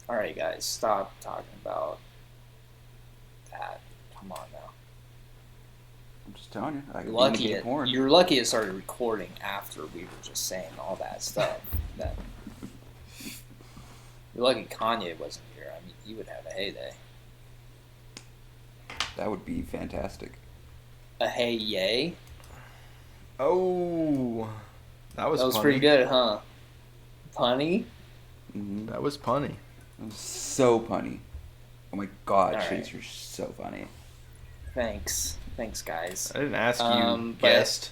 Alright, guys, stop talking about that. Come on now. I'm just telling you. I You're can lucky, gay porn. you're lucky it started recording after we were just saying all that stuff. That You're lucky Kanye wasn't here. I mean, he would have a heyday. That would be fantastic. A hey yay? Oh, that was punny. Pretty good, huh? Punny? Mm-hmm. That was punny. That was so punny. Oh my god, All Chase, right. you're so funny. Thanks, guys. I didn't ask you, but- guest.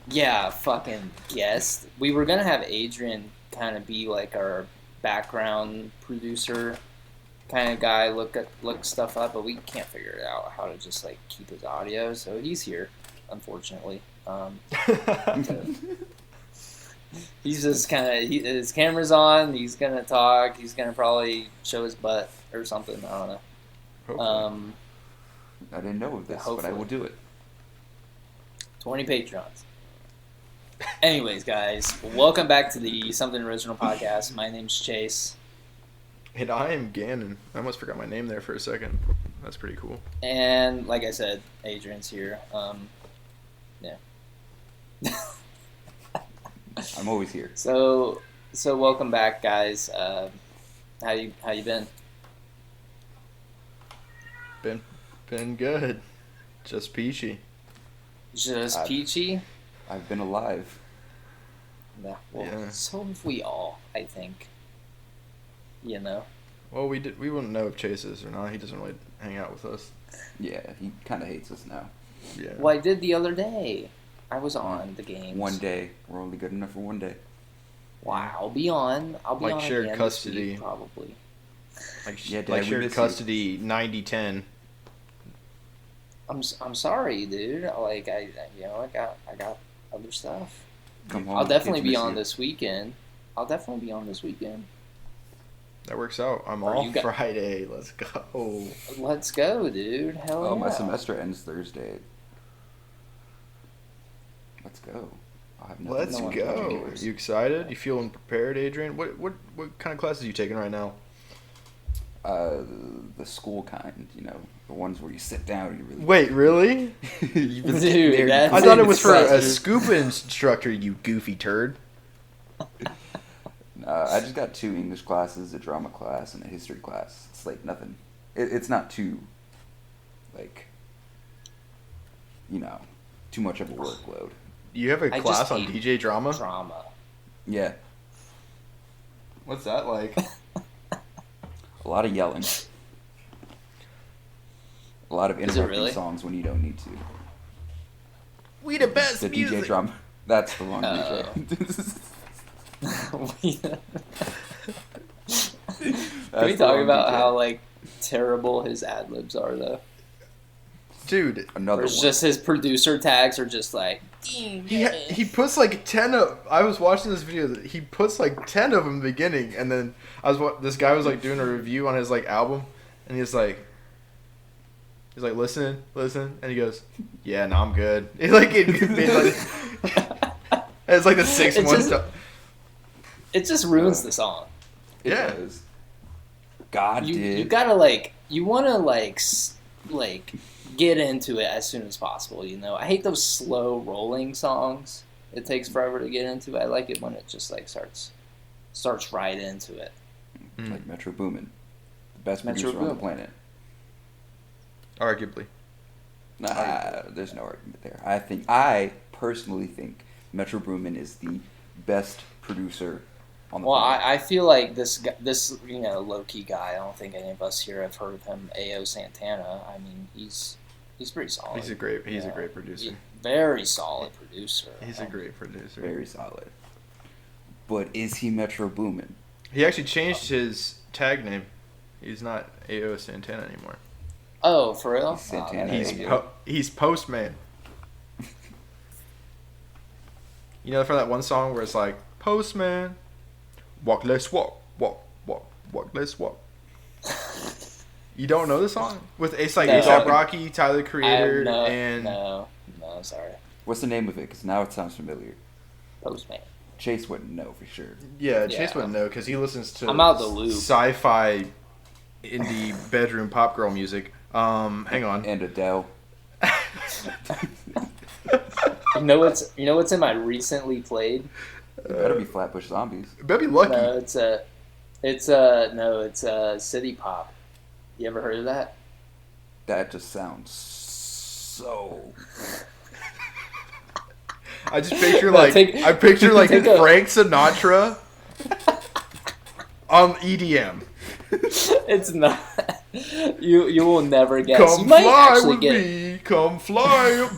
Yeah, fucking guest. We were gonna have Adrian kind of be like our background producer kind of guy, look stuff up, but we can't figure it out how to just like keep his audio. So he's here, unfortunately. He's just kind of his camera's on. He's gonna talk. He's gonna probably show his butt or something. I don't know. Hopefully. I didn't know of this, but I will do it. 20 Patreons. Anyways, guys, welcome back to the Something Original podcast. My name's Chase. And I am Gannon. I almost forgot my name there for a second. That's pretty cool. And like I said, Adrian's here. Yeah. I'm always here. So welcome back, guys. How you been? Been good. Just peachy. Just peachy? I've been alive. Yeah. Well, Yeah. so have we all, I think. You know. Well, we wouldn't know if Chase is or not. He doesn't really hang out with us. Yeah, he kind of hates us now. Yeah. Well, I did the other day. I was on the games. One day. We're only good enough for one day. Wow, I'll be on. Like on shared again custody. this week, probably. Yeah, Dad, Like we shared miss you. custody 90-10. I'm sorry, dude. Like I got other stuff. Come home. I'll the definitely kids be miss on you. this weekend. That works out. I'm Or off you got- Friday. Let's go. Let's go, dude. Hell Oh, yeah. my semester ends Thursday. Let's go. I'll have nothing Let's to do go. anyways. You excited? You feeling prepared, Adrian? What kind of classes are you taking right now? The school kind, the ones where you sit down and you really. Wait, really? You've been Dude, sitting there, that's- I thought it was for a Classes. scuba instructor, you goofy turd. I just got 2 English classes, a drama class, and a history class. It's like nothing. It's not too, like, too much of a workload. You have a I class just on hate DJ drama? Drama. Yeah, What's that like? a lot of yelling. A lot of Is it interrupting really? songs when you don't need to. We the best The music. DJ drama. That's the wrong Oh. DJ. Can we talk about how like terrible his ad libs are though? Dude, Or Another it's one. just his producer tags are just like he puts like 10 of. I was watching this video. He puts like 10 of them in the beginning, and then this guy was like doing a review on his like album, and he's like, listen, and he goes, yeah, no, I'm good. It's like it's like the 6 It months. just- It just ruins the song. It Yeah. does. God You did. gotta you wanna get into it as soon as possible. I hate those slow rolling songs. It takes forever to get into. I like it when it just like starts right into it. Like Metro Boomin, the best Metro producer on the Boomin. planet. Arguably. Nah, there's no argument there. I personally think Metro Boomin is the best producer on the Well, planet. I feel like this low key guy. I don't think any of us here have heard of him. A.O. Santana. I mean, he's pretty solid. He's a great Yeah. producer. Very solid producer. He's a great producer. Very solid. But is he Metro Boomin? He actually changed his tag name. He's not A.O. Santana anymore. Oh, for real? He's Santana. that's He's Yeah. good. he's Postman. For that one song where it's like, Postman, walk, let's walk, walk, let's walk. You don't know the song? With it's like No. A$AP Rocky, Tyler the Creator, no, and no, sorry. What's the name of it? Because now it sounds familiar. Postman. Chase wouldn't know for sure. yeah, Chase Yeah. wouldn't know because he listens to I'm out the loop. sci-fi, indie bedroom pop girl music. Hang on. And Adele. You know what's in my recently played? It better be Flatbush Zombies. Better be lucky. No, it's City Pop. You ever heard of that? That just sounds so. I just picture No, like take Frank Sinatra on EDM. It's not. You will never guess. Come You might fly actually with get it. me. Come fly.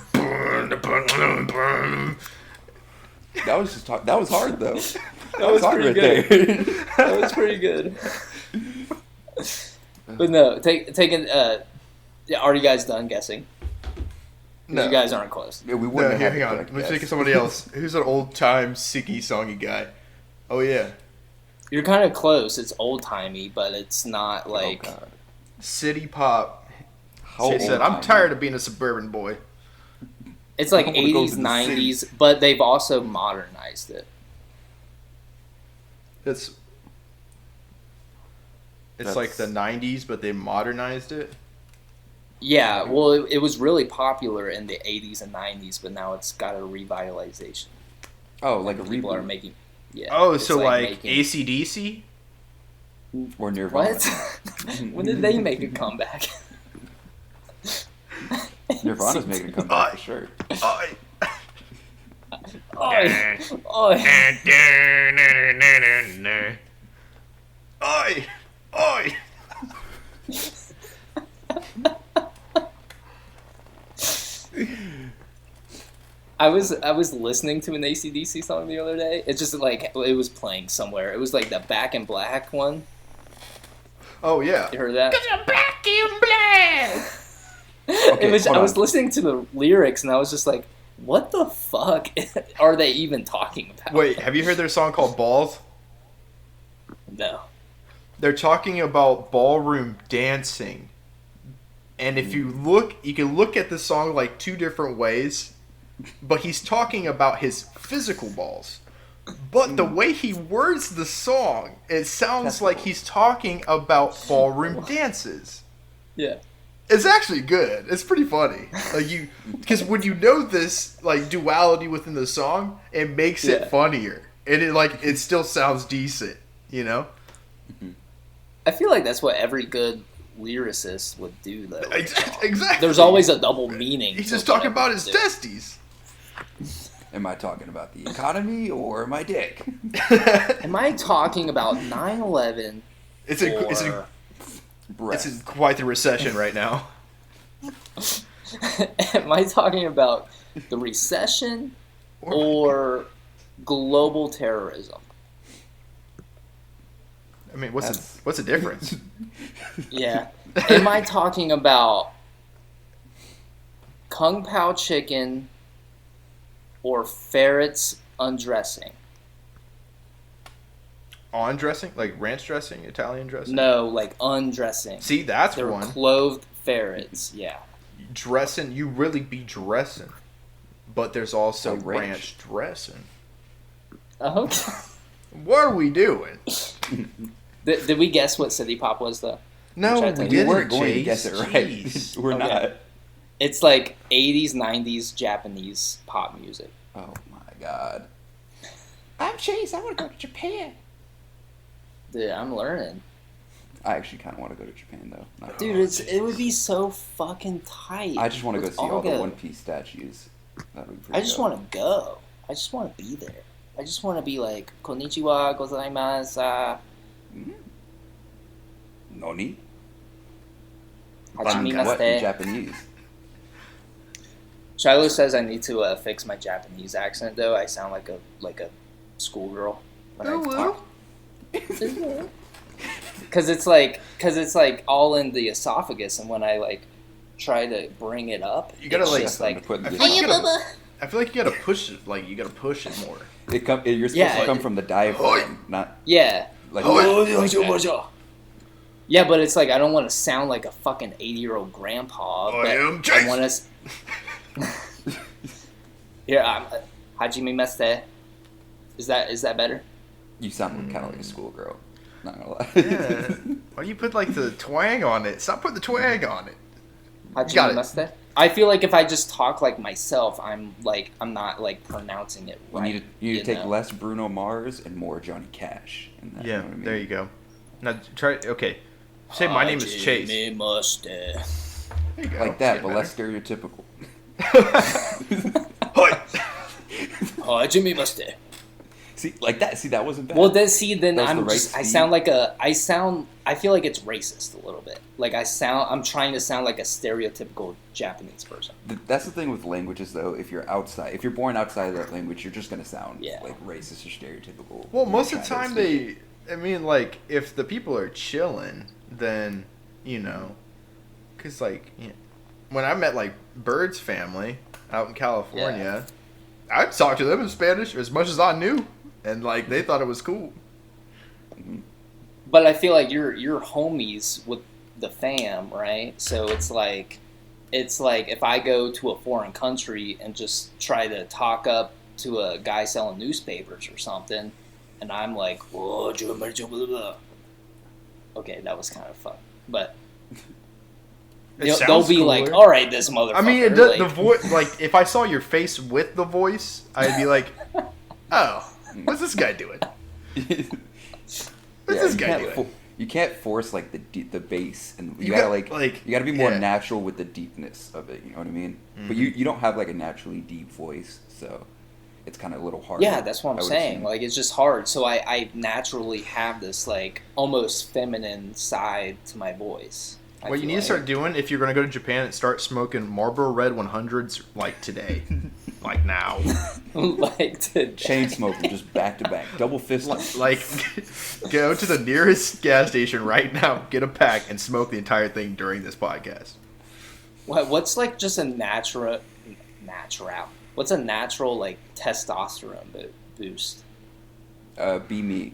That was hard though. That was hard pretty right good. there. That was pretty good. But no, taking. Are you guys done guessing? No. You guys aren't close. Yeah, we No, wouldn't here, have hang on. correct Let's guess. think of somebody else. Who's an old time sicky songy guy? Oh yeah, You're kind of close. It's old timey, but it's not like. Oh, God. City Pop. How She old said, am "I'm I? tired of being a suburban boy." It's like I wanna go 80s, to the 90s, but they've also modernized it. It's That's- like the '90s, but they modernized it. Yeah, well, it was really popular in the 80s and 90s, but now it's got a revitalization. Oh, like a People are reboot making. Yeah. Oh, it's so like making- AC/DC? or Nirvana. What? When did they make a comeback? Nirvana's making a comeback for sure. Oi. Oi, oi. Oi! Oi! I was listening to an AC/DC song the other day. It's just like it was playing somewhere. It was like the Back in Black one. Oh yeah. You heard that? Back in black. Okay, I hold was on. listening to the lyrics and I was just like, what the fuck are they even talking about? Wait, have you heard their song called Balls? No. They're talking about ballroom dancing. And if you look, you can look at the song like two different ways, but he's talking about his physical balls. But the way he words the song, it sounds like he's talking about ballroom dances. Yeah. It's actually good. It's pretty funny. Like because when you know this like duality within the song, it makes Yeah. it funnier, and it still sounds decent. You know. I feel like that's what every good lyricist would do, though. with a song. Exactly. There's always a double meaning. He's to just talking whatever about his they do. testes. Am I talking about the economy or my dick? Am I talking about 9/11 It's or... Breast. quite the recession right now. Am I talking about the recession or global terrorism? I mean, what's That's- the difference? Yeah. Am I talking about Kung Pao chicken or ferrets undressing? On dressing, like ranch dressing, Italian dressing. No, like undressing. See, that's They're one. clothed ferrets. Yeah. Dressing, you really be dressing, but there's also Like ranch. ranch dressing. Okay. What are we doing? Did we guess what City Pop was though? No, Which I we think- We didn't. weren't going to Jace. guess it right. Jeez. We're Okay. not. It's like 80s, 90s Japanese pop music. Oh my god. I'm Chase. I want to go to Japan. Dude, I'm learning. I actually kind of want to go to Japan though. Not Dude, it would be so fucking tight. I just want to go Let's see all the go. One Piece statues. That would be pretty I just dope. want to go. I just want to be there. I just want to be like, konnichiwa gozaimasu. Noni? Hajime What in maste. Japanese? Shiloh says I need to fix my Japanese accent though. I sound like a schoolgirl when I talk. Because it's like all in the esophagus, and when I like try to bring it up, You gotta, it's like, just Something like to put in I the feel, like you dish. gotta, I feel like you gotta push it. Like you gotta push it more. You're supposed Yeah, to come from the diaphragm, not yeah. like Oh, like that. Yeah, but it's like I don't want to sound like a fucking 80-year-old grandpa. I But am Jason. I want to. Yeah, Hajime Meste. Is that better? You sound kind of like a schoolgirl. Not gonna lie. Yeah. Why do you put like the twang on it? Stop putting the twang on it. Got Hajime it. Meste. I feel like if I just talk like myself, I'm not like pronouncing it You right. need to take know? less Bruno Mars and more Johnny Cash. In that, Yeah, you know what I mean? there you go. Now try. Okay, say my name is Chase. Hajime Meste. There you go. Like that, It's but getting less stereotypical. better. Hajime Meste. See, like that. See, that wasn't bad. Well, then That's I'm the right just I speed. sound like I feel like it's racist a little bit. Like I'm trying to sound like a stereotypical Japanese person. That's the thing with languages, though. If you're born outside of that language, you're just gonna sound Yeah. like racist or stereotypical. Well, when most you're of the trying time to speak I mean, like, if the people are chilling, then, because, like, when I met, like, Bird's family out in California, I'd talk to them in Spanish as much as I knew, and, like, they thought it was cool. But I feel like you're homies with the fam, right? So it's like if I go to a foreign country and just try to talk up to a guy selling newspapers or something, and I'm like, whoa, okay, that was kind of fun, but they'll sounds be cooler. like, all right, this motherfucker. I mean, like, the voice, like, if I saw your face with the voice, I'd be like, oh, what's this guy doing? What's this guy doing? You can't force like the bass, and you You gotta got, like, you gotta be more yeah. natural with the deepness of it. You know what I mean? Mm-hmm. But you don't have like a naturally deep voice, so it's kind of a little hard. yeah, that's what I'm I would saying. assume. Like, it's just hard. So I naturally have this like almost feminine side to my voice. I What you feel need to like. start doing if you're going to go to Japan and start smoking Marlboro Red 100s like today. Like now. like to Chain smoking, just back to back, double fist. Like, go to the nearest gas station right now, get a pack, and smoke the entire thing during this podcast. What's like just a natural? What's a natural like testosterone boost? Be me.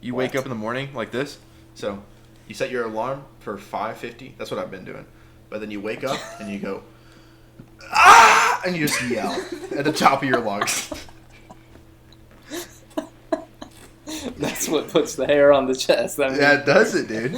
You What? wake up in the morning like this. So, you set your alarm for 5:50. That's what I've been doing. But then you wake up and you go, ah! And you just yell at the top of your lungs. That's what puts the hair on the chest. I mean, That does it, dude.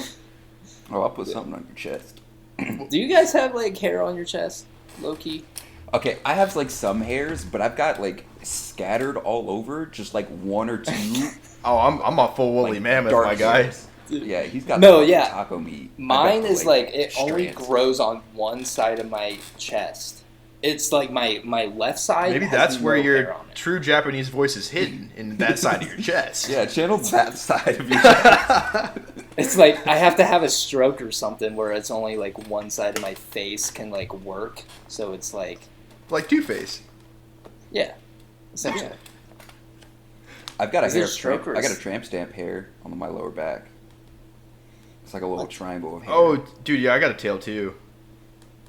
Oh, I'll put something on your chest. Do you guys have like hair on your chest, low key? Okay, I have like some hairs, but I've got like scattered all over, just like one or two. Oh, I'm a full woolly like, mammoth, dark my guy. hairs. Yeah, he's got No, the yeah. taco meat. I've got Mine the, is like it only strands. grows on one side of my chest. It's like my left side. Maybe has that's no where hair your on it. true Japanese voice is hidden, in that side of your chest. Yeah, channel that side of your chest. It's like I have to have a stroke or something where it's only like one side of my face can like work. So it's like, Like Two-Face. yeah, essentially. I've got a Is it hair. stroke or I got is- a tramp stamp hair on my lower back. It's like a little What? triangle of hair. Oh, dude, yeah, I got a tail too.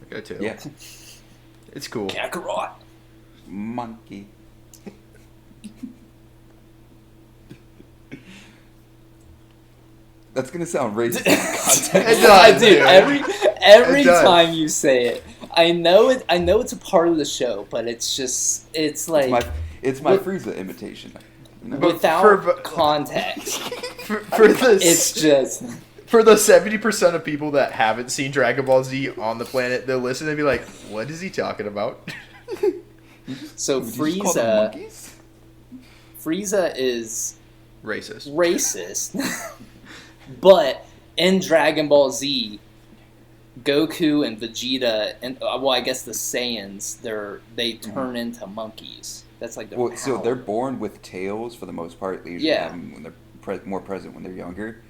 I got a tail. yeah, It's cool. Kakarot. monkey. That's gonna sound racist. It does, Dude, dude. every It does. time you say it, I know it. I know it's a part of the show, but it's just it's like It's my But- Frieza imitation. You know? But without for- context. For the It's just for the 70% of people that haven't seen Dragon Ball Z on the planet, they'll listen and be like, "What is he talking about?" so Would you just call them Frieza. monkeys? Frieza is Racist. racist, but in Dragon Ball Z, Goku and Vegeta and well, I guess the Saiyans, they turn into monkeys. That's like their Well, so power. they're born with tails for the most part. They usually Yeah. have them when they're more present when they're younger,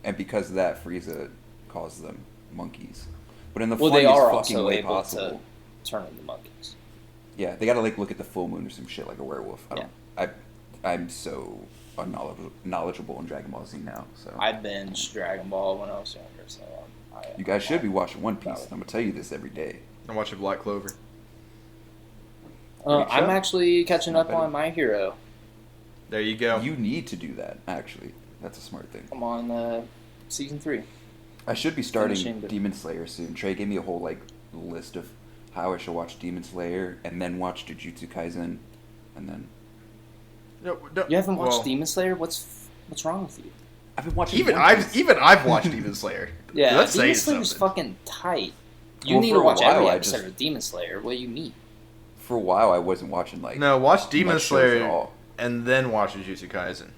and because of that, Frieza calls them monkeys. But in the well, they funniest are fucking also way able possible. to turn into monkeys. Yeah, they gotta like look at the full moon or some shit like a werewolf. I'm so knowledgeable in Dragon Ball Z now. So I binged Dragon Ball when I was younger, so you guys should be watching One Piece. Valid. I'm gonna tell you this every day. I'm watching Black Clover. Great I'm show. actually catching Not up bad. on My Hero. There you go. You need to do that actually. That's a smart thing. I'm on season 3. I should be Finishing starting the- Demon Slayer soon. Trey gave me a whole like list of how I should watch Demon Slayer and then watch Jujutsu Kaisen, and then No, You haven't watched well, Demon Slayer? What's wrong with you? I've been watching. Even One Piece. I've watched Demon Slayer. Yeah, That's Demon saying Slayer's something. fucking tight. You Well, need for to a watch every while, I episode just- of Demon Slayer. What do you mean? For a while, I wasn't watching like No, watch Demon much shows at Slayer all. and then watch Jujutsu Kaisen.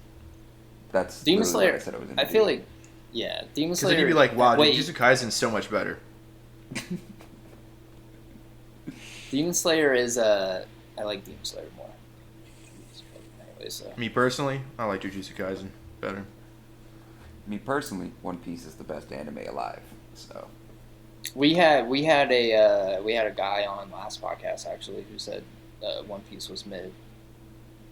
That's Demon literally Slayer. what I said I was. I feel like, yeah, Demon Because Slayer. then you'd be like, wow, wait, Jujutsu Kaisen's so much better. Demon Slayer is I like Demon Slayer more. Anyway, so Me personally, I like Jujutsu Kaisen better. Me personally, One Piece is the best anime alive. So we had a guy on last podcast actually who said One Piece was mid.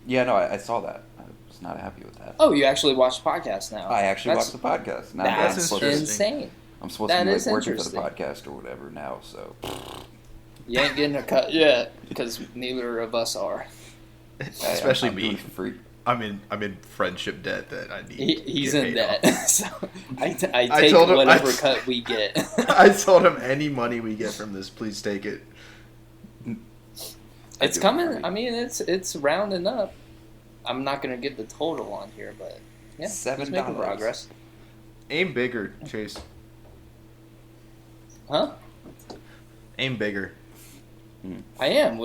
yeah, no, I saw that. I was not happy with that. Oh, you actually watched the podcast now? I actually That's- watched the podcast. Now That's I'm supposed to- insane. I'm supposed That to be is like working for the interesting. podcast or whatever now. So You ain't getting a cut yet because neither of us are. Especially I'm doing me. it for free. I'm in friendship debt that I need. He's to get in paid debt, so I I take told him- whatever I- cut we get. off. I told him any money we get from this, please take it. It's do it for coming. free. I mean, it's rounding up. I'm not gonna give the total on here, but yeah, he's making $7. progress. Aim bigger, Chase. Huh? Aim bigger. I am.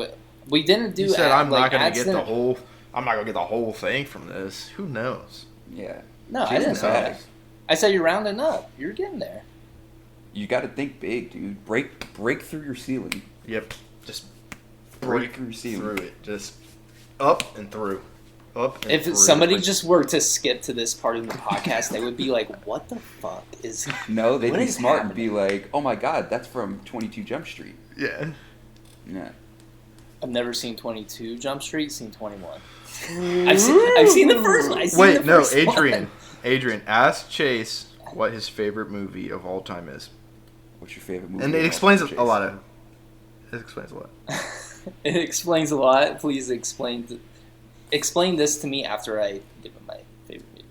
We didn't do. You said I'm not gonna ads get the didn't- whole. I'm not gonna get the whole thing from this. Who knows? Yeah. No, I Chase didn't the say that. bags. I said you're rounding up. You're getting there. You got to think big, dude. Break through your ceiling. Yep. Just Break break through your ceiling. through it. Just up and through. Up and If through. somebody Like, just were to skip to this part of the podcast, they would be like, "What the fuck is?" No, they'd What be is smart happening? and be like, "Oh my God, that's from 22 Jump Street." Yeah. Yeah. I've never seen 22 Jump Street. Seen 21. I've seen the first one. I've seen Wait, the no, first one. Adrian. Adrian, ask Chase what his favorite movie of all time is, What's your favorite movie? and of it all explains time, a Chase? lot of. It explains a lot. It explains a lot. Please explain this to me after I give him my favorite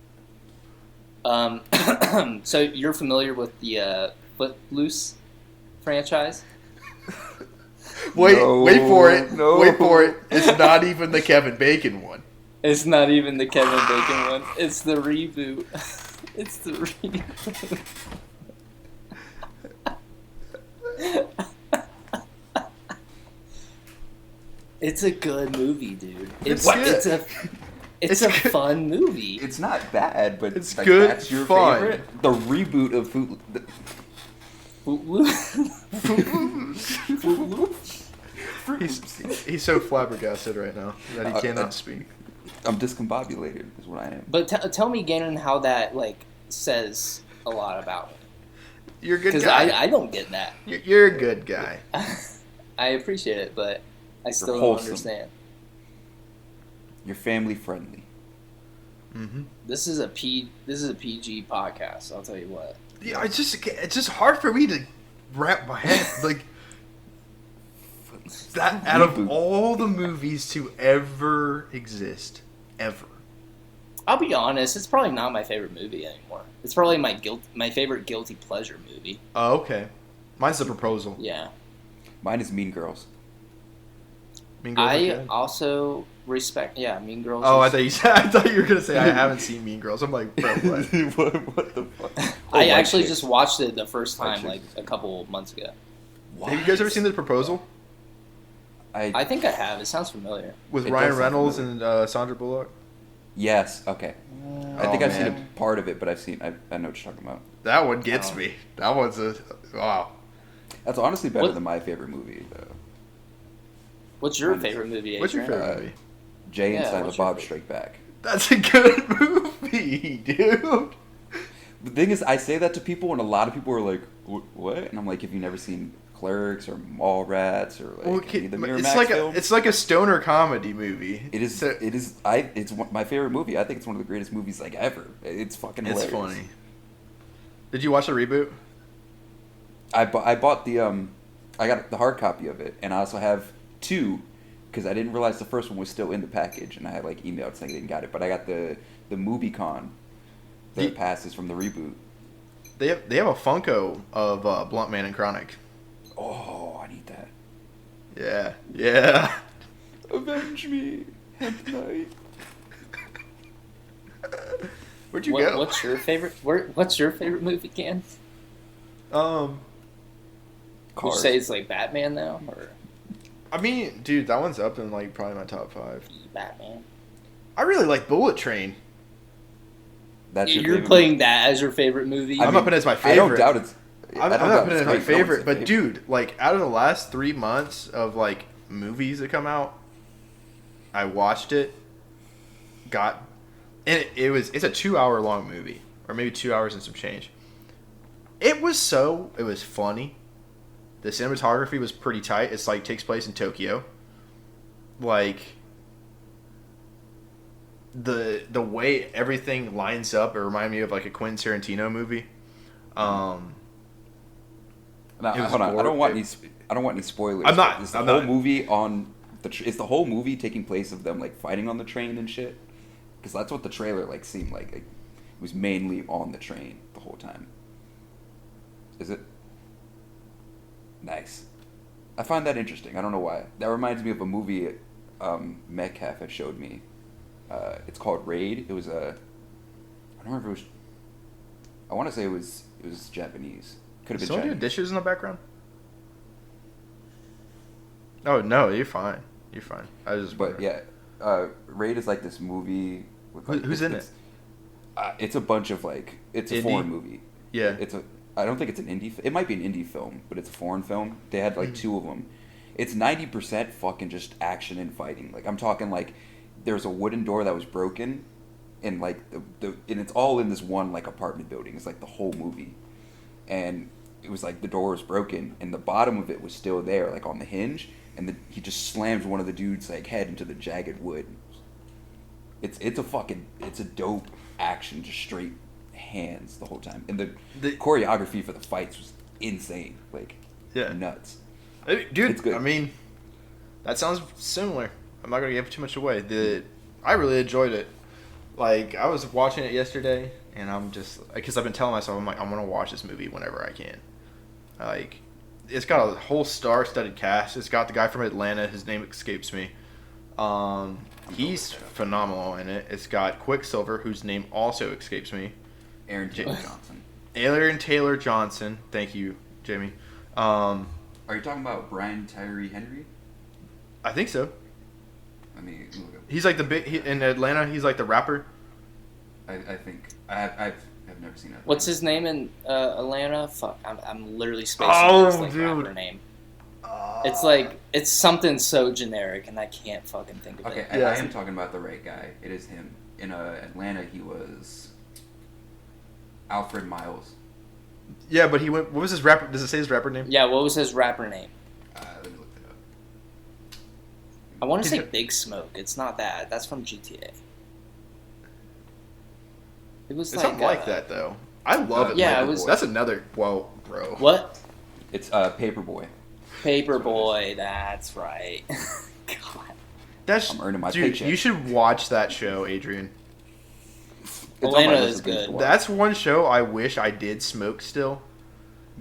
movie. So you're familiar with the Footloose franchise? Wait, No, wait for it. no. Wait for it. It's not even the Kevin Bacon one. It's not even the Kevin Bacon one. It's the reboot. It's the reboot. It's a good movie, dude. It's What? it's It's a good. fun movie. It's not bad, but It's like, good That's your fun. favorite. The reboot of Footloose. He's so flabbergasted right now that he cannot Uh, speak. I'm discombobulated. Is what I am. But tell me, Gannon, how that says a lot about me, You're a good because guy. I don't get that. You're a good guy. I appreciate it, but I still don't wholesome. understand. You're family friendly. Mm-hmm. This is a PG podcast. I'll tell you what. Yeah, it's just hard for me to wrap my head like that. Out of Reboot. all the movies to ever exist, ever. I'll be honest. It's probably not my favorite movie anymore. It's probably my favorite guilty pleasure movie. Oh, okay. Mine's The Proposal. Yeah. Mine is Mean Girls. Mean Girls. I okay. also respect. Yeah, Mean Girls. Oh, is- I thought you were gonna say I haven't seen Mean Girls. I'm like, bro, what? what the fuck? I Oh, white actually chicks. just watched it the first White time, like chicks. a couple months ago. Have you guys ever seen The Proposal I think I have. It sounds familiar. with It Ryan does sound Reynolds familiar. and Sandra Bullock? Yes. Okay. I think Oh, I've seen man. a part of it, but I know what you're talking about. That one gets Oh. me. That one's a wow. That's honestly better What- than my favorite movie, though. What's your Mine is- favorite movie? What's your Adrian? favorite movie? Jay and Yeah, Silent what's your Bob favorite? Strike Back. That's a good movie, dude. The thing is, I say that to people, and a lot of people are like, "What?" And I'm like, "Have you never seen Clerks or Mallrats or like Well, any of the Miramax it's like films?" it's like a stoner comedy movie. It is. So- It is. It's my favorite movie. I think it's one of the greatest movies like ever. It's fucking It's hilarious. funny. Did you watch the reboot? I bought the I got the hard copy of it, and I also have two because I didn't realize the first one was still in the package, and I had like emailed saying I didn't got it, but I got the MovieCon the passes from the reboot. They have a Funko of Bluntman and Chronic. Oh, I need that. Yeah. Avenge me at night. Where'd you go? What's your favorite? What's your favorite movie, Ken? Would you Cars. say it's like Batman now, or I mean, dude, that one's up in like probably my top 5. Batman? I really like Bullet Train. That's your You're favorite playing movie? that as your favorite movie. I'm not putting it as my favorite. I don't doubt it's. I'm I don't not doubt putting it it's as my great. No, it's favorite, a but dude, like out of the last 3 months of like movies that come out, I watched it. And it's a 2-hour long movie, or maybe 2 hours and some change. It was funny. The cinematography was pretty tight. It's like takes place in Tokyo. Like the way everything lines up, it reminded me of like a Quentin Tarantino movie. Now, It was hold on. I don't want gore. any spoilers. I'm not- Is the I'm whole not. movie on the? Is the whole movie taking place of them like fighting on the train and shit? Because that's what the trailer like seemed like. It was mainly on the train the whole time. Is it? Nice. I find that interesting. I don't know why. That reminds me of a movie Metcalf had showed me. It's called Raid. It was a. I don't remember if it was. I want to say it was Japanese. Could have been Someone Chinese. doing dishes in the background? Oh no, you're fine. You're fine. I was just. But yeah, Raid is like this movie. With like, Who's in it? It's a bunch of like it's a Indie? foreign movie. Yeah. It's a. I don't think it's an indie. It might be an indie film, but it's a foreign film. They had like 2 of them. It's 90% fucking just action and fighting. Like I'm talking like there's a wooden door that was broken, and like and it's all in this one like apartment building. It's like the whole movie, and it was like the door was broken and the bottom of it was still there, like on the hinge, and he just slams one of the dude's like head into the jagged wood. It's a dope action, just straight hands the whole time, and the choreography for the fights was insane, like nuts. Dude, It's good. I mean, that sounds similar. I'm not gonna give too much away. I really enjoyed it. Like I was watching it yesterday, and I'm just because I've been telling myself I'm gonna watch this movie whenever I can. Like, it's got a whole star-studded cast. It's got the guy from Atlanta. His name escapes me. He's phenomenal in it. It's got Quicksilver, whose name also escapes me. Aaron Taylor Johnson. Aaron Taylor Johnson. Thank you, Jamie. Are you talking about Brian Tyree Henry? I think so. Let me look up. He's like in Atlanta. He's like the rapper. I think I've never seen it. What's his name in Atlanta? Fuck, I'm literally spacing his like rapper name. It's something so generic, and I can't fucking think of Okay, it. I am talking about the right guy. It is him. In Atlanta, he was Alfred Miles. Yeah, but he went. What was his rapper? Does it say his rapper name? Yeah, what was his rapper name? Let me look it up. I want to say Big Smoke. It's not that. That's from GTA. It was It's something like that though. I love it. Yeah, it was. That's another. Whoa, bro. What? It's Paperboy. Paperboy. That's right. God. I'm earning my paycheck. You should watch that show, Adrian. It's on my Atlanta list is of things good. to watch. That's one show I wish I did smoke still,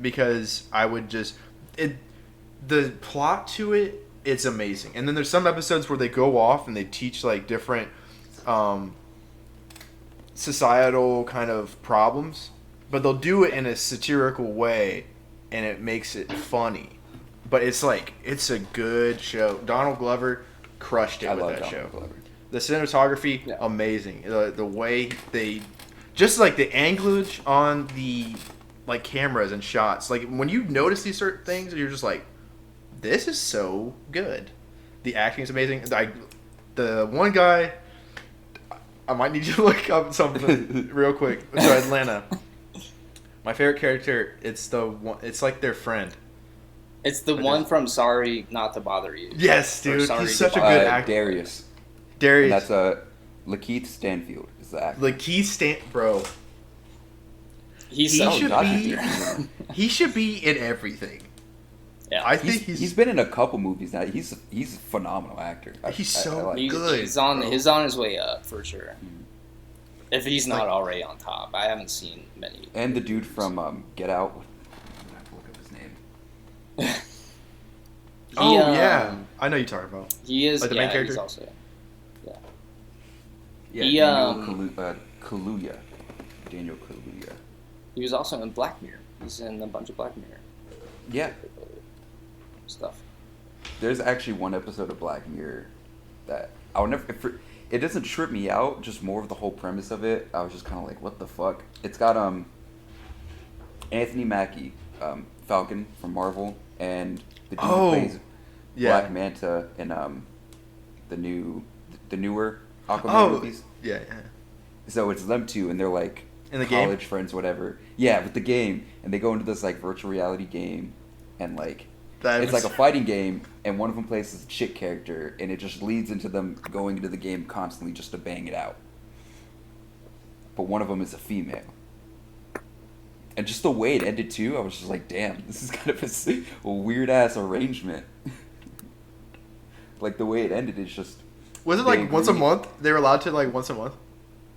because I would just the plot to it. It's amazing, and then there's some episodes where they go off and they teach like different societal kind of problems, but they'll do it in a satirical way, and it makes it funny. But it's a good show. Donald Glover crushed it with that show. Glover. The cinematography, amazing. The way they, just like the anglage on the like cameras and shots. Like when you notice these certain things, you're just like, this is so good. The acting is amazing. The one guy, I might need you to look up something real quick. So Atlanta, my favorite character. It's the one. It's like their friend. It's the one from Sorry Not to Bother You. Yes, dude. Sorry He's to such a Bother good You. actor. Darius. Darius. And that's Lakeith Stanfield is the actor. Bro. He should be in everything. Yeah. I think he's been in a couple movies now. He's a phenomenal actor. He's so like good. He's on bro. his way up for sure. If he's not Like- already on top. I haven't seen many. And the dude from Get Out. I have to look up his name. Yeah, I know you're talking about. He is Like the main He's character? also Yeah, He, Daniel Kaluuya. Daniel Kaluuya. he was also in Black Mirror. He's in a bunch of Black Mirror Yeah, stuff. there's actually one episode of Black Mirror that I'll never. It doesn't trip me out. Just more of the whole premise of it. I was just kind of like, what the fuck? It's got Anthony Mackie, Falcon from Marvel, and the dude who plays Black Manta in the newer Aquaman movies. Yeah. So it's them two, and they're like In the college game? friends, whatever. Yeah, with the game, and they go into this like virtual reality game, and like it's like a fighting game, and one of them plays this chick character, and it just leads into them going into the game constantly just to bang it out. But one of them is a female. And just the way it ended too, I was just like, damn, this is kind of a weird ass arrangement. Like the way it ended is just. Was it they like once a agree- month? They were allowed to like once a month.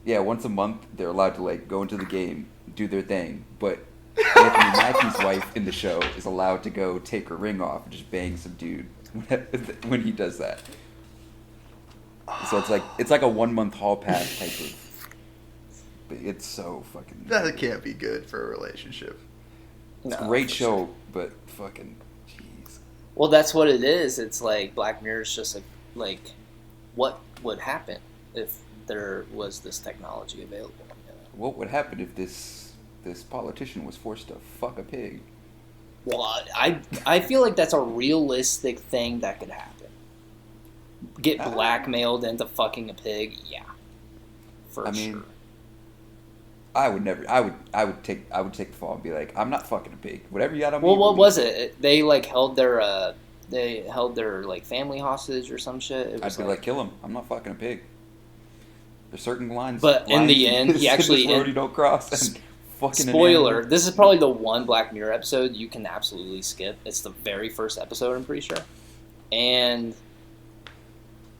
Yeah, once a month they're allowed to like go into the game, do their thing, but Anthony Mackie's wife in the show is allowed to go take her ring off and just bang some dude when he does that. So it's like a 1 month hall pass type of. But it's so fucking. That can't be good for a relationship. It's a No, great for show, sure. but fucking jeez. Well, that's what it is. It's like Black Mirror's just like what would happen if there was this technology available. You know? What would happen if this politician was forced to fuck a pig? Well, I feel like that's a realistic thing that could happen. Get blackmailed into fucking a pig, yeah, for I mean, sure. I would never. I would take the fall and be like, I'm not fucking a pig. Whatever you got on me. Well, what release was it? They like held their like family hostage or some shit. It I'd was be like, kill him. I'm not fucking a pig. There's certain lines. But in the end, he actually already don't cross. And fucking an spoiler. animal. This is probably the one Black Mirror episode you can absolutely skip. It's the very first episode, I'm pretty sure. And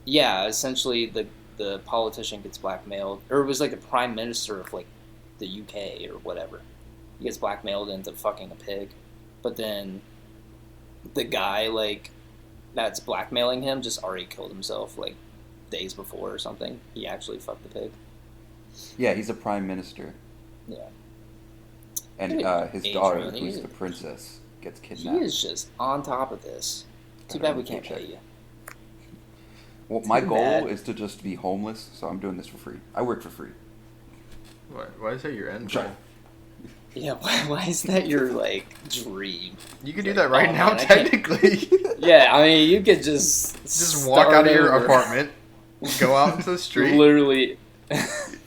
yeah, essentially the politician gets blackmailed, or it was like the prime minister of like the UK or whatever. He gets blackmailed into fucking a pig, but then the guy like that's blackmailing him just already killed himself like days before or something. He actually fucked the pig. Yeah, he's a prime minister, Yeah. and his Adrian, daughter, he who's is- the princess, gets He kidnapped. is just on top of this. Too bad we can't pay you. Well, my too goal bad. is to just be homeless, so I'm doing this for free. I work for free. Why is that your end Sorry. goal? Yeah, why is that your like dream? You can do that right Oh, now, man, I can't- technically. Yeah, I mean you could just Walk start out of your over. apartment, go out into the street, Literally.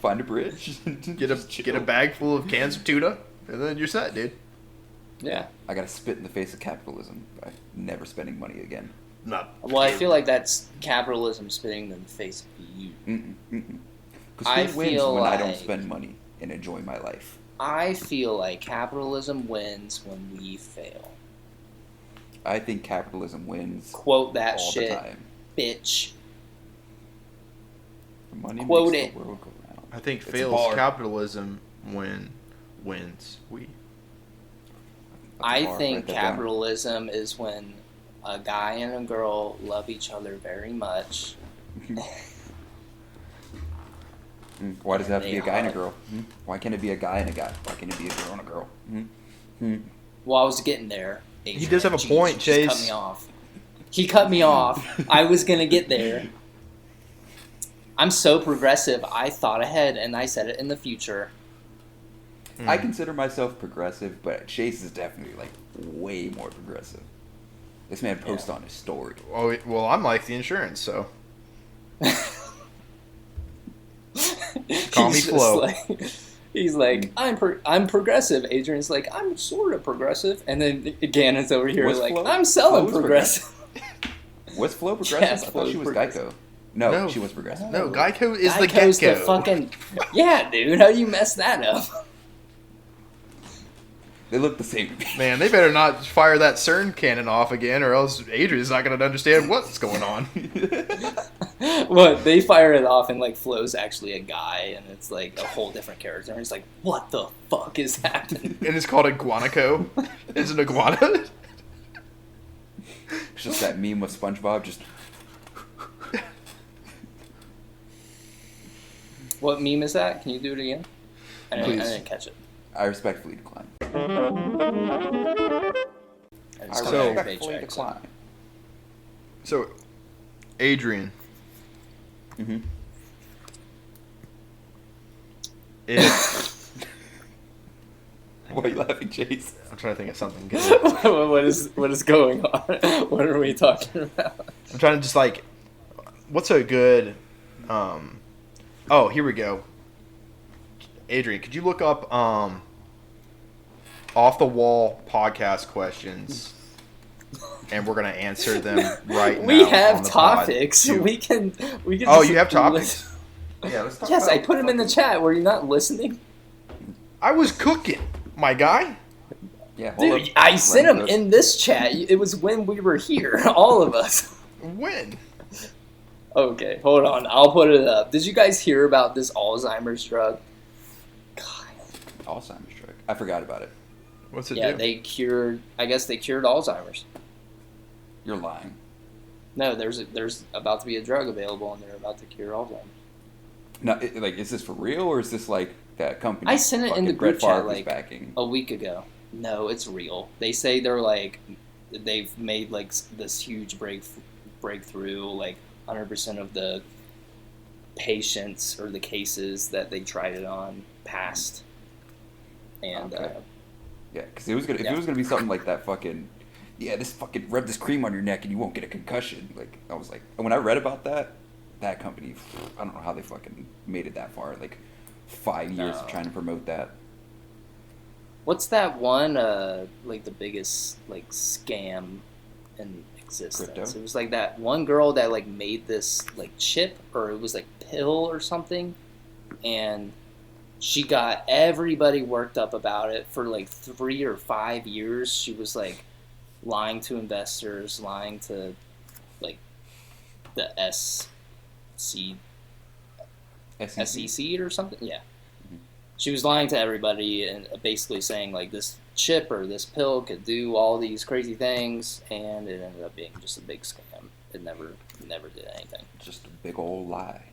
Find a bridge. get a bag full of cans of tuna, and then you're set, dude. Yeah. I gotta spit in the face of capitalism by never spending money again. Not. Well, I feel like that's capitalism spitting in the face of you. Because I who wins feel when I don't like- spend money and enjoy my life? I feel like capitalism wins when we fail. I think capitalism wins Quote that all shit, the time. bitch. Money Quote makes it. the world go round. I think It's a fails bar. capitalism when wins we. That's a I bar. think Write that down. capitalism is when a guy and a girl love each other very much. Why does it have to be a They guy and a are. girl? Why can't it be a guy and a guy? Why can't it be a girl and a girl? Well, I was getting there. He does have a Jeez, point, you just Cut Chase. me off. He cut me off. I was gonna get there. I'm so progressive. I thought ahead and I said it in the future. I consider myself progressive, but Chase is definitely like way more progressive. This man posts on his story. Oh, well, I'm like the insurance, so Call me He's just Flo. like- he's like, I'm progressive. Adrian's like, I'm sort of progressive, and then Gannon's over here What's like, Flo? I'm selling Flo's progressive. Was Flo progressive? Yes, I thought Flo's she was progressive. Geico. No, No. she was progressive. no. Geico is the Geico's get-go. fucking yeah, dude. How you mess that up? They look the same to me. Man, they better not fire that CERN cannon off again, or else Adrian's not going to understand what's going on. Well, they fire it off and like Flo's actually a guy, and it's like a whole different character. And it's like, what the fuck is happening? And it's called Iguanaco. It's an iguana. It's just that meme with SpongeBob. Just What meme is that? Can you do it again? I Please. didn't catch it. I respectfully decline. I just So- got your respectfully paycheck, so- decline. So, Adrian, Mm-hmm. if Why are you laughing, Chase? I'm trying to think of something good. what is going on? What are we talking about? I'm trying to just like, what's a good? Oh, here we go. Adrian, could you look up off the wall podcast questions, and we're gonna answer them right now. We have on the pod. topics. You- We can. Oh, just you have topics? Yeah, let's talk Yes, about I put them in the chat. Were you not listening? I was cooking, my guy. Yeah, hold Dude, up. I sent them Let me in this chat. It was when we were here, all of us. When? Okay, hold on. I'll put it up. Did you guys hear about this Alzheimer's drug? God. Alzheimer's drug. I forgot about it. What's it Yeah, do? I guess they cured Alzheimer's. You're lying. No, there's about to be a drug available, and they're about to cure Alzheimer's. No, like, is this for real, or is this like that company? I sent it in fucking the group Brett Favre chat, is like, backing? a week ago. No, it's real. They say they've made like this huge breakthrough. Like 100% of the patients or the cases that they tried it on passed. And Okay. Yeah, because it was gonna. If Yeah. it was gonna be something like that, fucking, yeah, this fucking rub this cream on your neck and you won't get a concussion. Like, I was like, when I read about that company, I don't know how they fucking made it that far. Like 5 years of No. trying to promote that. what's that one? Like the biggest like scam in existence. Crypto? It was like that one girl that like made this like chip, or it was like pill or something, and she got everybody worked up about it for like 3 or 5 years. She was like lying to investors, lying to like the SEC or something. Yeah. Mhm. She was lying to everybody and basically saying like this chip or this pill could do all these crazy things, and it ended up being just a big scam. It never did anything. Just a big old lie.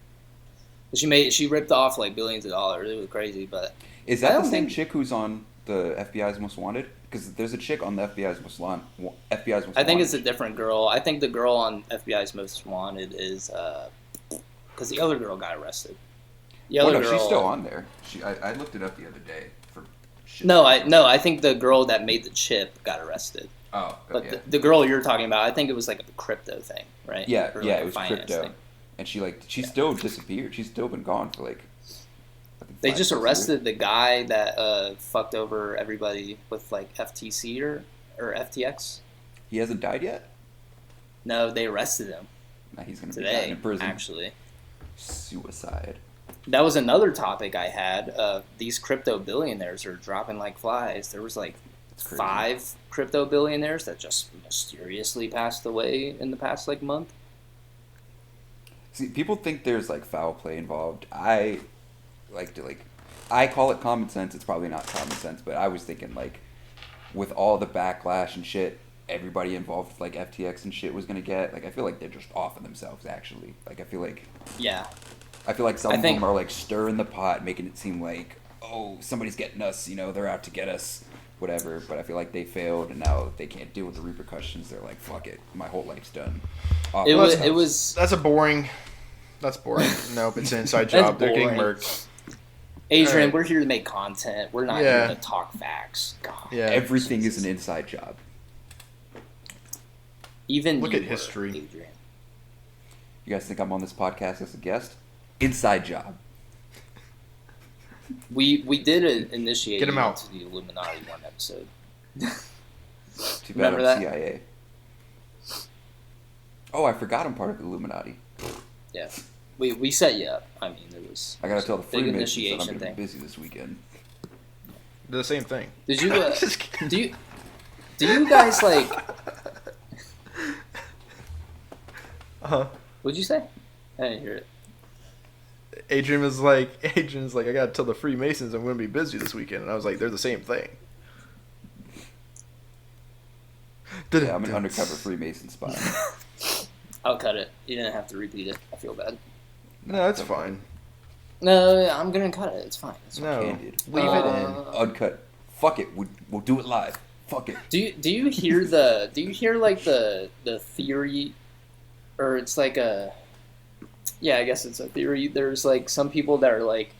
She ripped off like billions of dollars. It was crazy, but Is I that the don't same think- chick who's on the FBI's Most Wanted? Because there's a chick on the FBI's Most Wanted. I think it's a different girl. I think the girl on FBI's Most Wanted is because the other girl got arrested. The Oh, other no, girl, she's still on there. I looked it up the other day for shit. No, I think the girl that made the chip got arrested. Oh, But yeah. the girl you're talking about, I think it was like a crypto thing, right? Yeah, Or yeah, like it a was finance crypto. thing. And she's still disappeared. She's still been gone for like. I think They 5, just 6 years. arrested the guy that fucked over everybody with like FTC or FTX. He hasn't died yet. No, they arrested him Nah, he's gonna be dying today. in prison. Actually, Suicide. that was another topic I had. These crypto billionaires are dropping like flies. There was like It's crazy. 5 crypto billionaires that just mysteriously passed away in the past like month. See, people think there's like foul play involved. I like to I call it common sense. It's probably not common sense, but I was thinking like, with all the backlash and shit, everybody involved with like FTX and shit was gonna get. Like, I feel like they're just off of themselves. Actually, like I feel like Yeah, some I of think- them are like stirring the pot, making it seem like, oh, somebody's getting us. You know, they're out to get us. Whatever. But I feel like they failed, and now they can't deal with the repercussions. They're like, fuck it, my whole life's done. Off it of was. themselves. It was. That's boring. That's boring. Nope, it's an inside That's job. They're getting boring. murked. Adrian, Alright. we're here to make content. We're not Yeah. here to talk facts. God. Yeah. Everything is an inside job. Even Look you at were, history. Adrian. You guys think I'm on this podcast as a guest? Inside job. We did initiate Get him you out. into the Illuminati one episode. Too bad Remember I'm that? CIA. Oh, I forgot I'm part of the Illuminati. Yeah, we set you up. I mean, it was I gotta tell the big Freemasons that I'm initiation gonna be thing. busy this weekend. They're the same thing. Did you? Just kidding. Do you guys like? What'd you say? I didn't hear it. Adrian's like, I gotta tell the Freemasons I'm gonna be busy this weekend, and I was like, they're the same thing. Yeah, I'm an undercover Freemason spy. I'll cut it. You didn't have to repeat it. I feel bad. No, it's fine. No, I'm gonna cut it. It's fine. It's fine. No, Candid. leave it in. Uncut. Fuck it. We'll do it live. Fuck it. Do you hear the theory, or it's like a, yeah, I guess it's a theory. There's like some people that are like,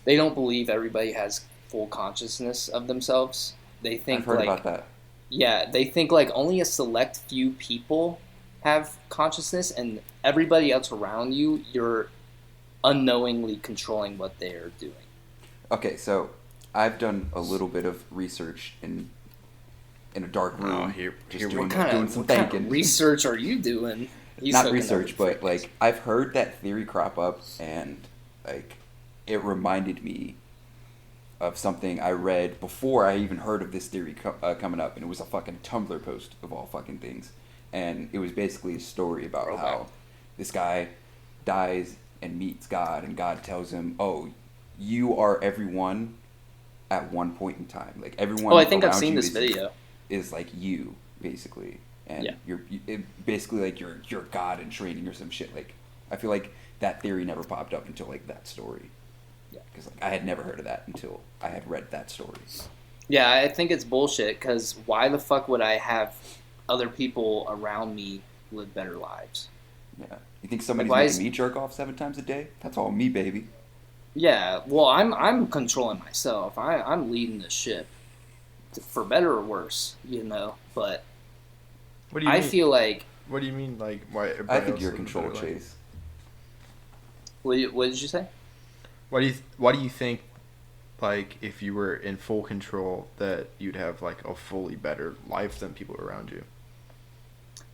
they don't believe everybody has full consciousness of themselves. They think I've heard like, about that. yeah, they think like only a select few people have consciousness, and everybody else around you, you're unknowingly controlling what they are doing. Okay, so I've done a little bit of research in a dark room. Oh, here just we doing, go. doing some What kind thinking. of research are you doing? He's Not hooking research, up but like I've heard that theory crop up, and like it reminded me of something I read before I even heard of this theory coming up, and it was a fucking Tumblr post of all fucking things, and it was basically a story about how this guy dies and meets God, and God tells him, "Oh, you are everyone at one point in time. Like everyone." Oh, I think I've around seen you this video. Is like you basically, and Yeah. basically like you're God in training or some shit. Like I feel like that theory never popped up until like that story. Yeah. Because like I had never heard of that until I had read that story. Yeah, I think it's bullshit, because why the fuck would I have other people around me live better lives? Yeah. You think somebody's Like, why making me jerk off 7 times a day? That's all me, baby. Yeah, well, I'm controlling myself. I'm leading the ship, for better or worse, you know. But What do you mean? I feel like, What do you mean? Like, why? I everybody think else you're lives control, better life? Chase. what did you say? Why do you think, like, if you were in full control, that you'd have like a fully better life than people around you?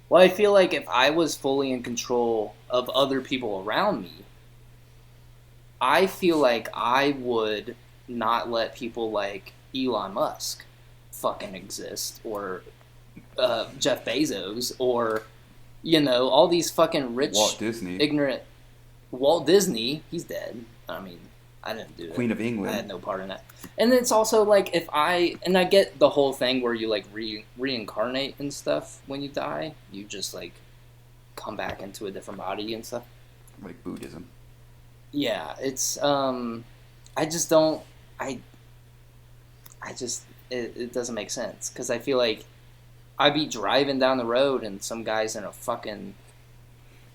Well, I feel like if I was fully in control of other people around me, I feel like I would not let people like Elon Musk fucking exist, or Jeff Bezos, or, you know, all these fucking rich, Walt Disney. ignorant. Walt Disney, he's dead. I mean, I didn't do it. Queen of England. I had no part in that. And it's also like, if I get the whole thing where you like reincarnate and stuff when you die, you just like come back into a different body and stuff. Like Buddhism. Yeah, it's I just don't it doesn't make sense, because I feel like I'd be driving down the road and some guy's in a fucking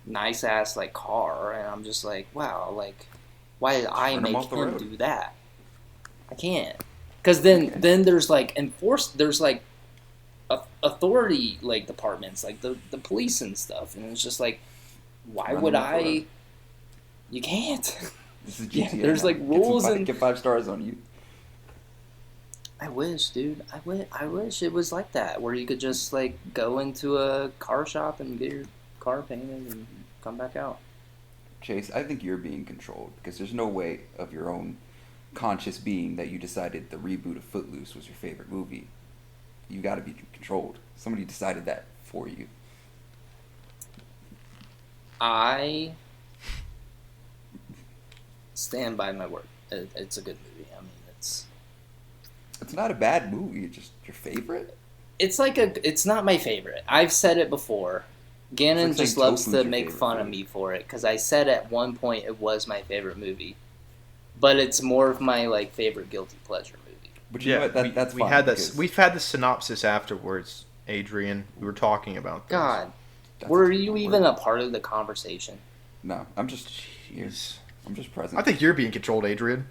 nice ass like car, and I'm just like, wow, like, why did I Turn him make off the him road. do that? I can't, because then there's like there's like authority like departments, like the police and stuff, and it's just like, why Run would them off the I? road. You can't. This is Yeah, GTA. there's, now. like, Get rules some, and- get 5 stars on you. I wish, dude. I wish it was like that, where you could just like go into a car shop and get your car painted and come back out. Chase, I think you're being controlled, because there's no way of your own conscious being that you decided the reboot of Footloose was your favorite movie. You got to be controlled. Somebody decided that for you. I stand by my word. It's a good movie. I mean, It's not a bad movie. It's just your favorite. it's not my favorite. I've said it before. Gannon It's like just saying loves Tofu's to your make favorite fun of food. me for it, because I said at one point it was my favorite movie, but it's more of my like favorite guilty pleasure movie. But you know what? That's we fine, had because we've had the synopsis afterwards, Adrian. We were talking about this. God, that's were a you word. even a part of the conversation? No, I'm just here. Jeez. I'm just present. I think you're being controlled, Adrian,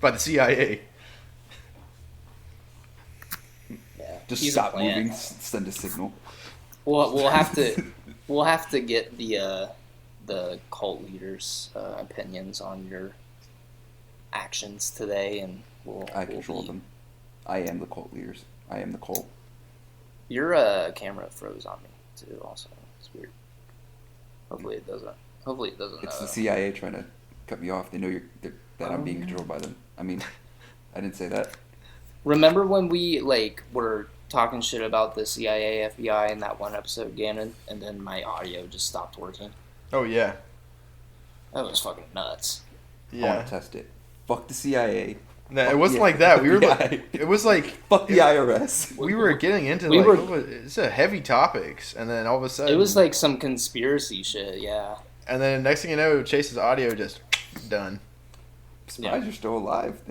by the CIA. Yeah, just he's a stop plant. moving. Send a signal. We'll have to get the cult leaders' opinions on your actions today, and I control them. I am the cult leaders. I am the cult. Your camera froze on me too. Also, it's weird. Hopefully it doesn't. It's the CIA trying to cut me off. They know that I'm being yeah. controlled by them. I mean, I didn't say that. Remember when we were talking shit about the CIA, FBI in that one episode, Gannon, and then my audio just stopped working? Oh yeah. That was fucking nuts. I Yeah. want to test it. Fuck the CIA. No, it wasn't like that. We were like, FBI. it was like Fuck the IRS. we were getting into it's a heavy topics, and then all of a sudden It was like some conspiracy shit, yeah. and then next thing you know, Chase's audio just done. Surprised you're still alive.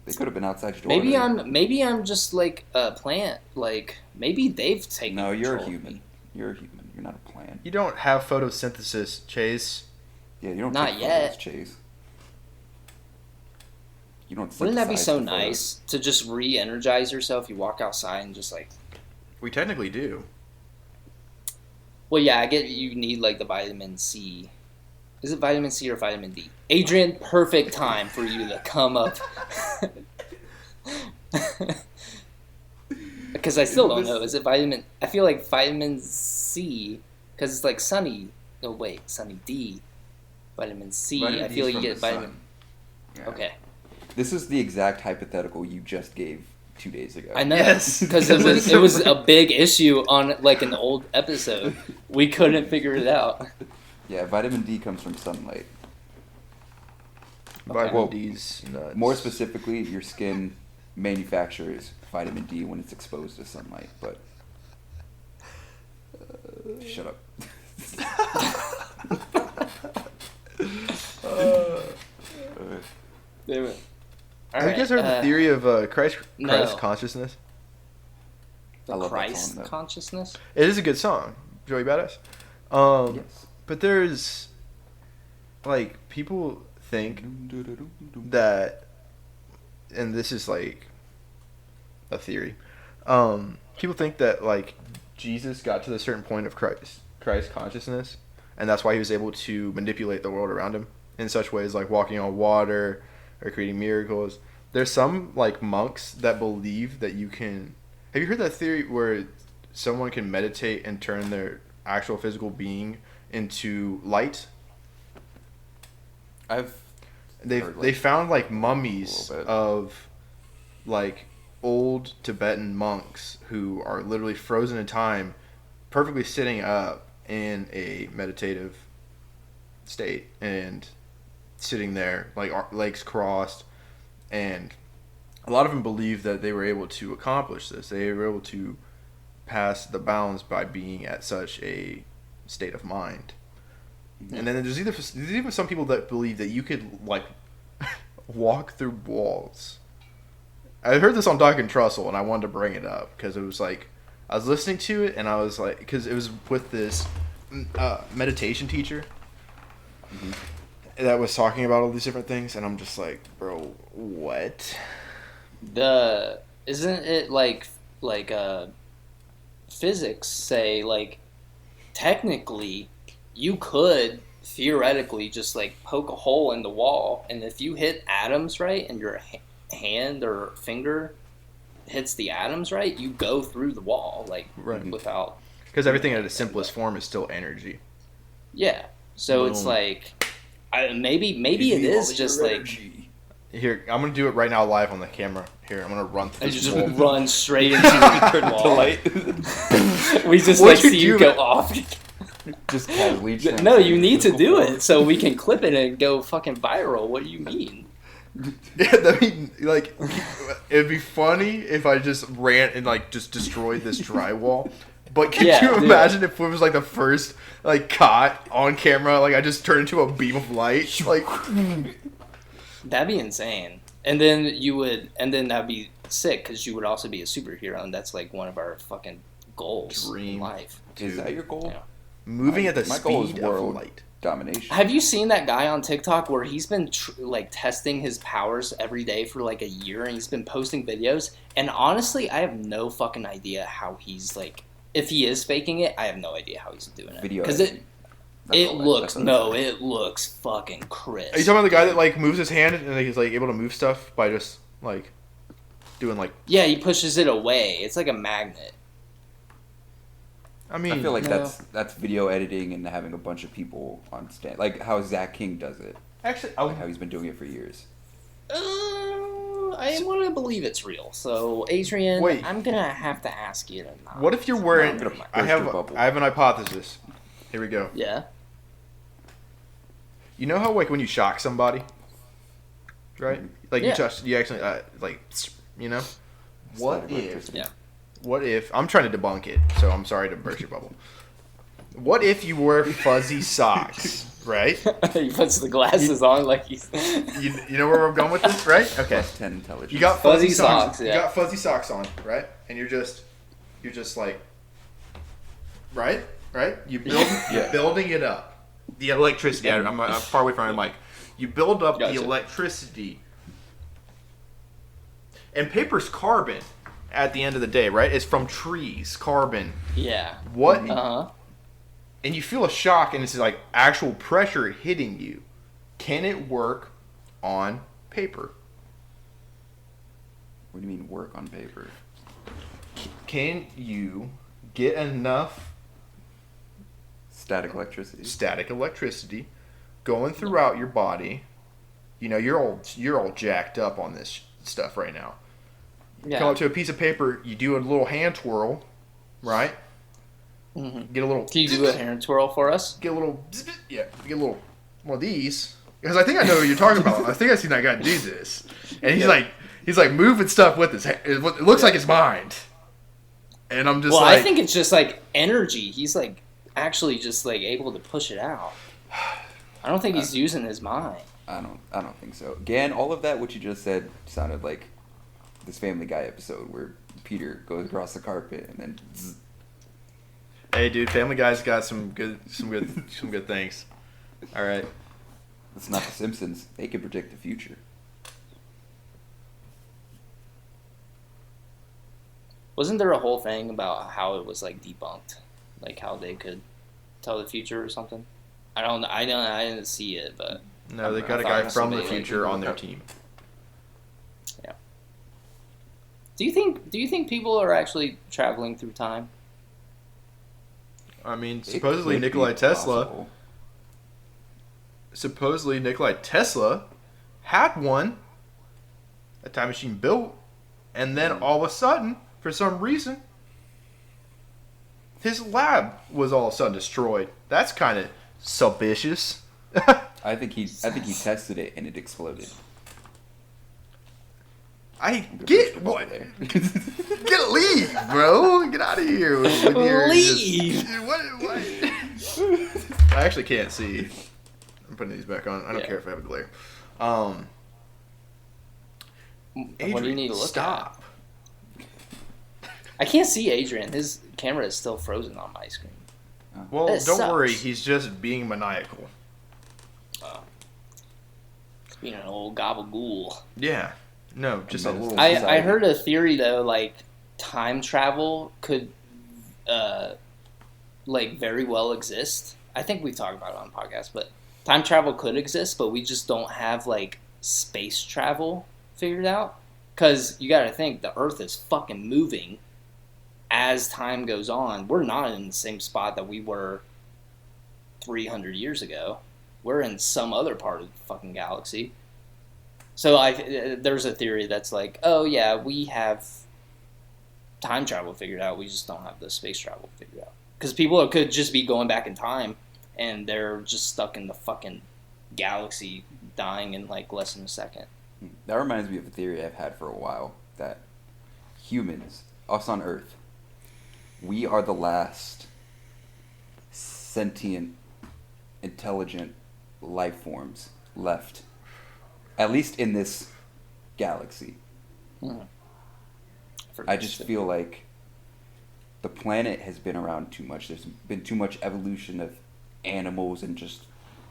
They could have been outside your door. Maybe I'm just like a plant. Like maybe they've taken. No, you're a control of human. me. You're a human. You're not a plant. You don't have photosynthesis, Chase. Yeah, you don't. Not take yet. photos, Chase. You don't. Wouldn't that be synthesize so the photos. nice to just re-energize yourself? You walk outside and just like. We technically do. Well, yeah, I get you need like the vitamin C. Is it vitamin C or vitamin D? Adrian, perfect time for you to come up. Because I still don't know. Is it vitamin? I feel like vitamin C, because it's like sunny. No, wait, sunny D. Vitamin C. Vitamin I D feel is like you from get the vitamin. sun. Yeah. Okay, This is the exact hypothetical you just gave 2 days ago. I know Yes. because it was a big issue on like an old episode. We couldn't figure it out. Yeah, vitamin D comes from sunlight. Vitamin Well, D's nuts. More specifically, your skin manufactures vitamin D when it's exposed to sunlight. But shut up. Damn it. Have you guys heard the theory of Christ no. consciousness? The I love that Christ song, though. consciousness? It is a good song, Joey Badass. Yes. But there's like people think that, and this is like a theory. People think that like Jesus got to the certain point of Christ consciousness, and that's why he was able to manipulate the world around him in such ways like walking on water or creating miracles. There's some like monks that believe that you can. Have you heard that theory where someone can meditate and turn their actual physical being into light? They found like mummies a little bit. of like old Tibetan monks who are literally frozen in time, perfectly sitting up in a meditative state and sitting there like legs crossed, and a lot of them believe that they were able to accomplish this. They were able to pass the bounds by being at such a state of mind. And then there's even some people that believe that you could like walk through walls. I heard this on Doc and Trussell, and I wanted to bring it up because it was like I was listening to it, and I was like, because it was with this meditation teacher that was talking about all these different things, and I'm just like, bro, what? Isn't it like physics say like technically you could theoretically just like poke a hole in the wall, and if you hit atoms right and your hand or finger hits the atoms right, you go through the wall like Right. without, Because everything at its simplest form is still energy. yeah. So it's Boom. like maybe it is just like Here, I'm gonna do it right now live on the camera. Here, I'm gonna run through and this just wall. run straight into the third The wall. light. We just What'd like you see you do? go off. Just casually. No, you need to do it so we can clip it and go fucking viral. What do you mean? Yeah, I mean, like, it'd be funny if I just ran and like just destroyed this drywall. But could Yeah, you do imagine if it was like the first like caught on camera? Like I just turned into a beam of light. Like, That'd be insane. And then that'd be sick because you would also be a superhero, and that's like one of our fucking goals Dream. in life. Is that your goal? Yeah. moving at the My goal is speed of world. light. Domination. Have you seen that guy on TikTok where he's been like testing his powers every day for like a year, and he's been posting videos? And honestly, I have no fucking idea how he's like. If he is faking it, I have no idea how he's doing it. Video Because editing. That's it all looks that's all it is. it looks fucking crisp. Are you talking about the guy that like moves his hand and like, he's like able to move stuff by just like doing like? Yeah, he pushes it away. It's like a magnet. I mean, I feel like No. that's video editing and having a bunch of people on stand, like how Zach King does it, actually, like how he's been doing it for years. I want to believe it's real. So, Adrian, Wait. I'm gonna have to ask you to not. What if you're wearing? No, I'm gonna I burst have your bubble. I have an hypothesis. Here we go. Yeah. You know how like when you shock somebody, right? Like Yeah. you actually like you know. What Static if? electricity. Yeah. What if I'm trying to debunk it? So I'm sorry to burst your bubble. What if you wear fuzzy socks, right? He puts the glasses on like he's. You know where I'm going with this, right? Okay. Plus 10 intelligence. You got Fuzzy fuzzy socks. socks, yeah. You got fuzzy socks on, right? And you're just like, right? You're Yeah. building it up. The electricity. I'm far away from my mic. You build up Gotcha. the electricity. And paper's carbon. At the end of the day, right? It's from trees, carbon. Yeah. What? Uh huh. And you feel a shock, and it's like actual pressure hitting you. Can it work on paper? What do you mean work on paper? Can you get enough Static electricity. static electricity going throughout your body? You know, you're all jacked up on this stuff right now. Yeah. Come up to a piece of paper, you do a little hand twirl, right? Mhm. Get a little. Can you do a hand twirl for us? Get a little. Yeah, get a little one of these. Because I think I know what you're talking about. I think I've seen that guy do this, and he's like moving stuff with his hand. It looks like his mind, and I'm just Well, like. I think it's just like energy. He's like actually just like able to push it out. I don't think he's using his mind. I don't think so. Gan, all of that what you just said sounded like this Family Guy episode where Peter goes across the carpet and then zzz. Hey, dude, Family Guy's got some good things. All right. It's not The Simpsons. They can predict the future. Wasn't there a whole thing about how it was like debunked, like how they could tell the future or something? I don't. I didn't see it, but No, they got a I guy thought from the somebody, like, future on their looked up. team. Do you think people are actually traveling through time? I mean, It supposedly could be Nikola Tesla. possible. Supposedly Nikola Tesla had one, a time machine built, and then all of a sudden, for some reason, his lab was all of a sudden destroyed. That's kind of suspicious. I think he tested it and it exploded. I get what. There. Get leave, bro. Get out of here with your Leave. What? I actually can't see. I'm putting these back on. I don't Yeah. care if I have a glare. What Adrian, do you need to look stop. at? I can't see Adrian. His camera is still frozen on my screen. Well, This don't worry. sucks. He's just being maniacal. It's being an old gabagool. Yeah. No, just a little. I heard a theory though, like time travel could, like very well exist. I think we talked about it on the podcast, but time travel could exist, but we just don't have like space travel figured out. Because you got to think the Earth is fucking moving as time goes on. We're not in the same spot that we were 300 years ago. We're in some other part of the fucking galaxy. So there's a theory that's like, oh yeah, we have time travel figured out. We just don't have the space travel figured out. Because people could just be going back in time, and they're just stuck in the fucking galaxy, dying in like less than a second. That reminds me of a theory I've had for a while that humans, us on Earth, we are the last sentient, intelligent life forms left, at least in this galaxy. I just feel like the planet has been around too much. There's been too much evolution of animals and just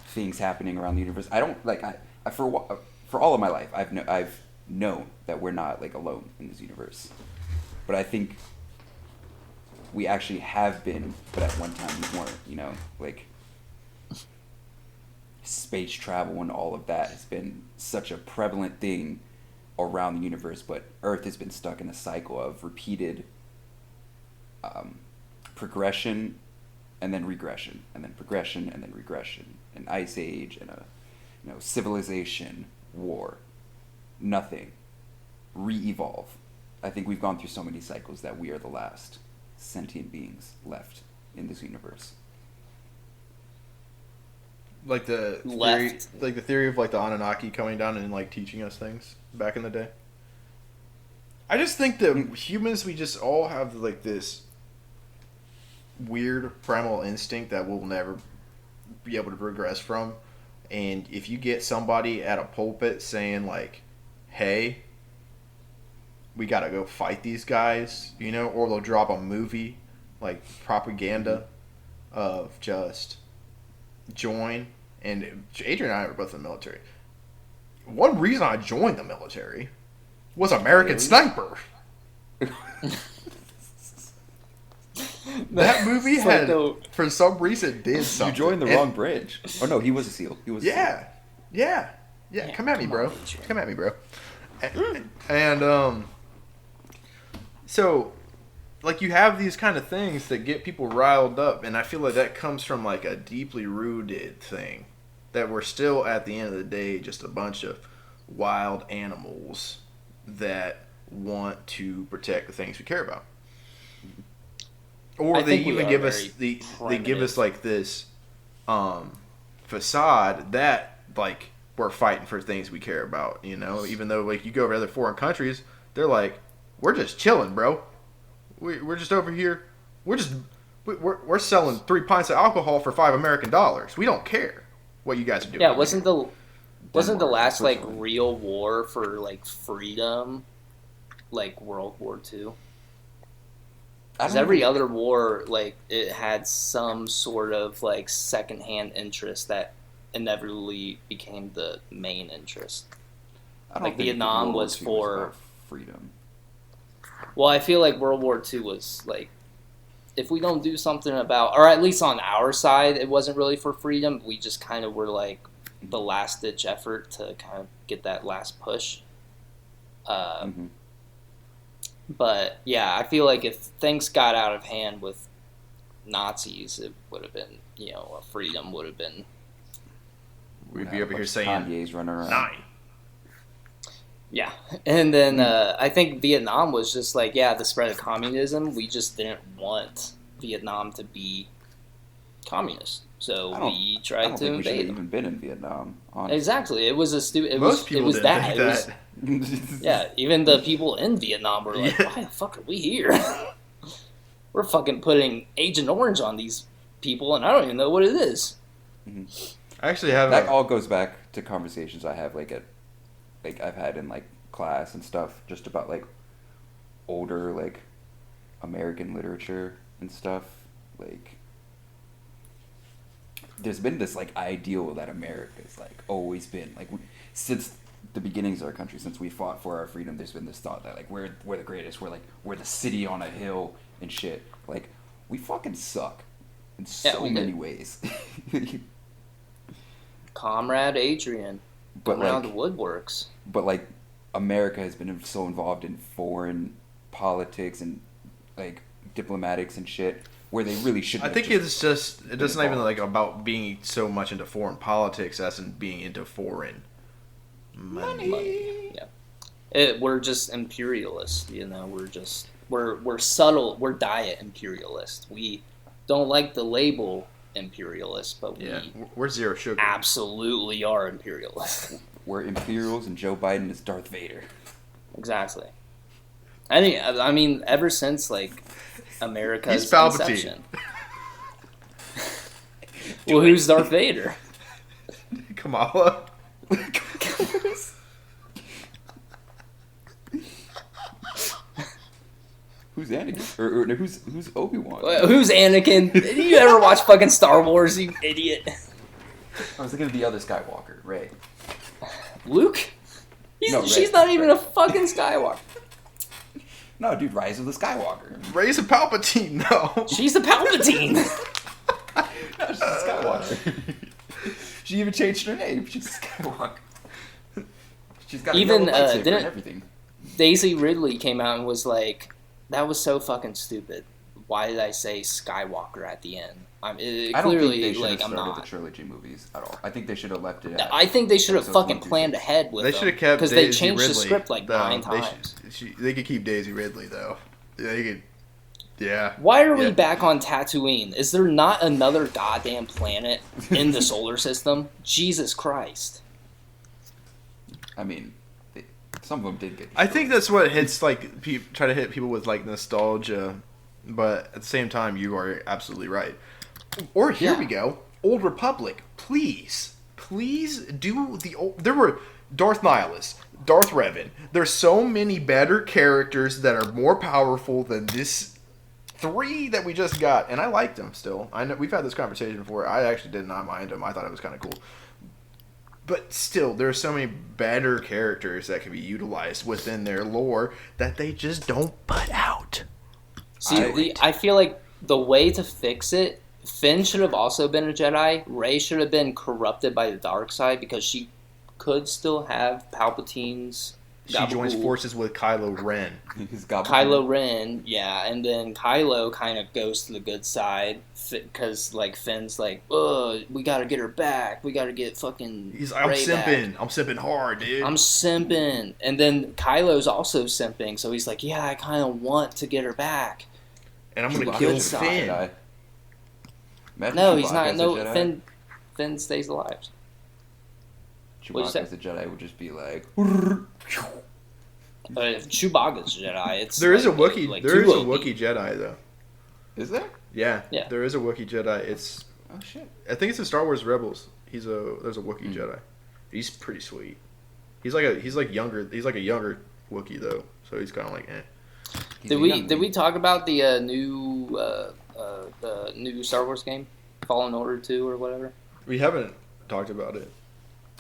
things happening around the universe. I don't like for all of my life I've known that we're not like alone in this universe. But I think we actually have been, but at one time we weren't, you know, like space travel and all of that has been such a prevalent thing around the universe, but Earth has been stuck in a cycle of repeated progression and then regression, and then progression and then regression, an ice age and a civilization, war, nothing. re-evolve. I think we've gone through so many cycles that we are the last sentient beings left in this universe. Like the theory of like the Anunnaki coming down and like teaching us things back in the day. I just think that humans, we just all have like this weird primal instinct that we'll never be able to progress from. And if you get somebody at a pulpit saying like, "Hey, we gotta go fight these guys," you know, or they'll drop a movie like propaganda of just join. And Adrian and I were both in the military. One reason I joined the military was American Sniper. That movie had, for some reason, did something. You joined the wrong branch. Oh no, he was a SEAL. He was a SEAL. Yeah. Come at me, bro. Come at me, bro. And so, like, you have these kind of things that get people riled up, and I feel like that comes from like a deeply rooted thing that we're still, at the end of the day, just a bunch of wild animals that want to protect the things we care about. Or they even give us they give us like this facade that like we're fighting for things we care about, you know, even though like you go over to other foreign countries, they're like, we're just chilling, bro. We're just over here. We're selling 3 pints of alcohol for $5 American. We don't care what you guys are doing. Yeah, wasn't the last like real war for like freedom like World War II? Because every other war, like, it had some sort of like secondhand interest that inevitably became the main interest. Like Vietnam was for freedom. Well, I feel like World War II was like, if we don't do something about, or at least on our side, it wasn't really for freedom. We just kind of were like the last ditch effort to kind of get that last push. But yeah, I feel like if things got out of hand with Nazis, it would have been, you know, freedom would have been. We'd be over here saying Kanye's running around. 9. Yeah, and then I think Vietnam was just like, yeah, the spread of communism. We just didn't want Vietnam to be communist, so we tried to invade. We should have even been in Vietnam. Honestly. Exactly, it was a stupid. Most people didn't think that. Yeah, even the people in Vietnam were like, why the fuck are we here? We're fucking putting Agent Orange on these people, and I don't even know what it is. I actually have that all goes back to conversations I have I've had in like class and stuff, just about like older like American literature and stuff. Like there's been this like ideal that America's like always been like since the beginnings of our country, since we fought for our freedom, there's been this thought that like we're the greatest, we're the city on a hill and shit. Like we fucking suck in so many ways. Comrade Adrian, but around like, the woodworks. But like America has been so involved in foreign politics and like diplomatics and shit where they really shouldn't. I think it's just it doesn't even like about being so much into foreign politics as in being into foreign money. Yeah, we're just imperialists. You know, we're subtle. We're diet imperialists. We don't like the label imperialist, but we're zero sugar. Absolutely are imperialists. We're Imperials and Joe Biden is Darth Vader. Exactly. I mean, ever since like America's He's Palpatine. inception. Well, who's Darth Vader? Kamala. Who's Anakin? Or who's Obi-Wan? Who's Anakin? Did you ever watch fucking Star Wars, you idiot? I was thinking of the other Skywalker, Rey. Luke? She's not even a fucking Skywalker. No, dude, Rise of the Skywalker. Rey's a Palpatine, no. She's a Palpatine. No, she's a Skywalker. She even changed her name. She's a Skywalker. She's got a yellow lightsaber and everything. Daisy Ridley came out and was like, that was so fucking stupid. why did I say Skywalker at the end? I don't Clearly, think they should like, have I'm started not. the trilogy movies at all. I think they should have left it at I think they should have episodes fucking 1 through planned 6. ahead with They them. should have kept because they Daisy changed Ridley. the script like No, 9 times. They could keep Daisy Ridley though. They could. Yeah. Why are we Yeah. back on Tatooine? Is there not another goddamn planet in the solar system? Jesus Christ. I mean, some of them did get. I think that's what hits like try to hit people with like nostalgia, but at the same time, you are absolutely right. Or here Yeah. we go, Old Republic. Please do the old. There were Darth Nihilus, Darth Revan. There's so many better characters that are more powerful than this 3 that we just got, and I liked them still. I know we've had this conversation before. I actually did not mind them. I thought it was kind of cool. But still, there are so many better characters that can be utilized within their lore that they just don't put out. See, I feel like the way to fix it, Finn should have also been a Jedi. Rey should have been corrupted by the dark side because she could still have Palpatine's. She joins forces with Kylo Ren. Kylo Ren, yeah, and then Kylo kind of goes to the good side because like Finn's like, "Ugh, we gotta get her back. We gotta get fucking." I'm Rey simping. back. I'm simping hard, dude. I'm simping, and then Kylo's also simping, so he's like, "Yeah, I kind of want to get her back." And I'm gonna Chewbacca's kill a Finn. Jedi. Imagine No, he's Chewbacca not. as a No, Jedi. Finn stays alive. What'd you Chewbacca say? as a Jedi would just be like. If Chewbacca's a Jedi, it's There is a like- Wookiee. like There is too a OP. Wookiee Jedi though. Is there? Yeah. Yeah. There is a Wookiee Jedi. It's. Oh shit. I think it's in Star Wars Rebels. There's a Wookiee Jedi. He's pretty sweet. He's like a younger Wookiee though, so he's kind of like eh. Did we talk about the new Star Wars game, Fallen Order 2 or whatever? We haven't talked about it.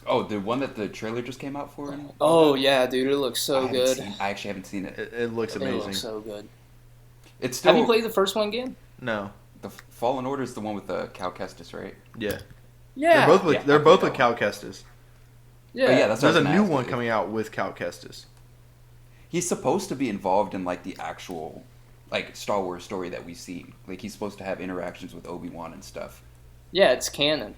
Oh, the one that the trailer just came out for? Oh yeah, dude, it looks so good. I actually haven't seen it. It looks It amazing. looks so good. It's still Have you played the first one again? No. the Fallen Order is the one with the Cal Kestis, right? Yeah. Yeah, They're both with Cal Kestis. yeah. Oh, yeah, that's what There's I a was new gonna one ask. coming out with Cal Kestis. He's supposed to be involved in like the actual like Star Wars story that we see. Like he's supposed to have interactions with Obi-Wan and stuff. Yeah, it's canon.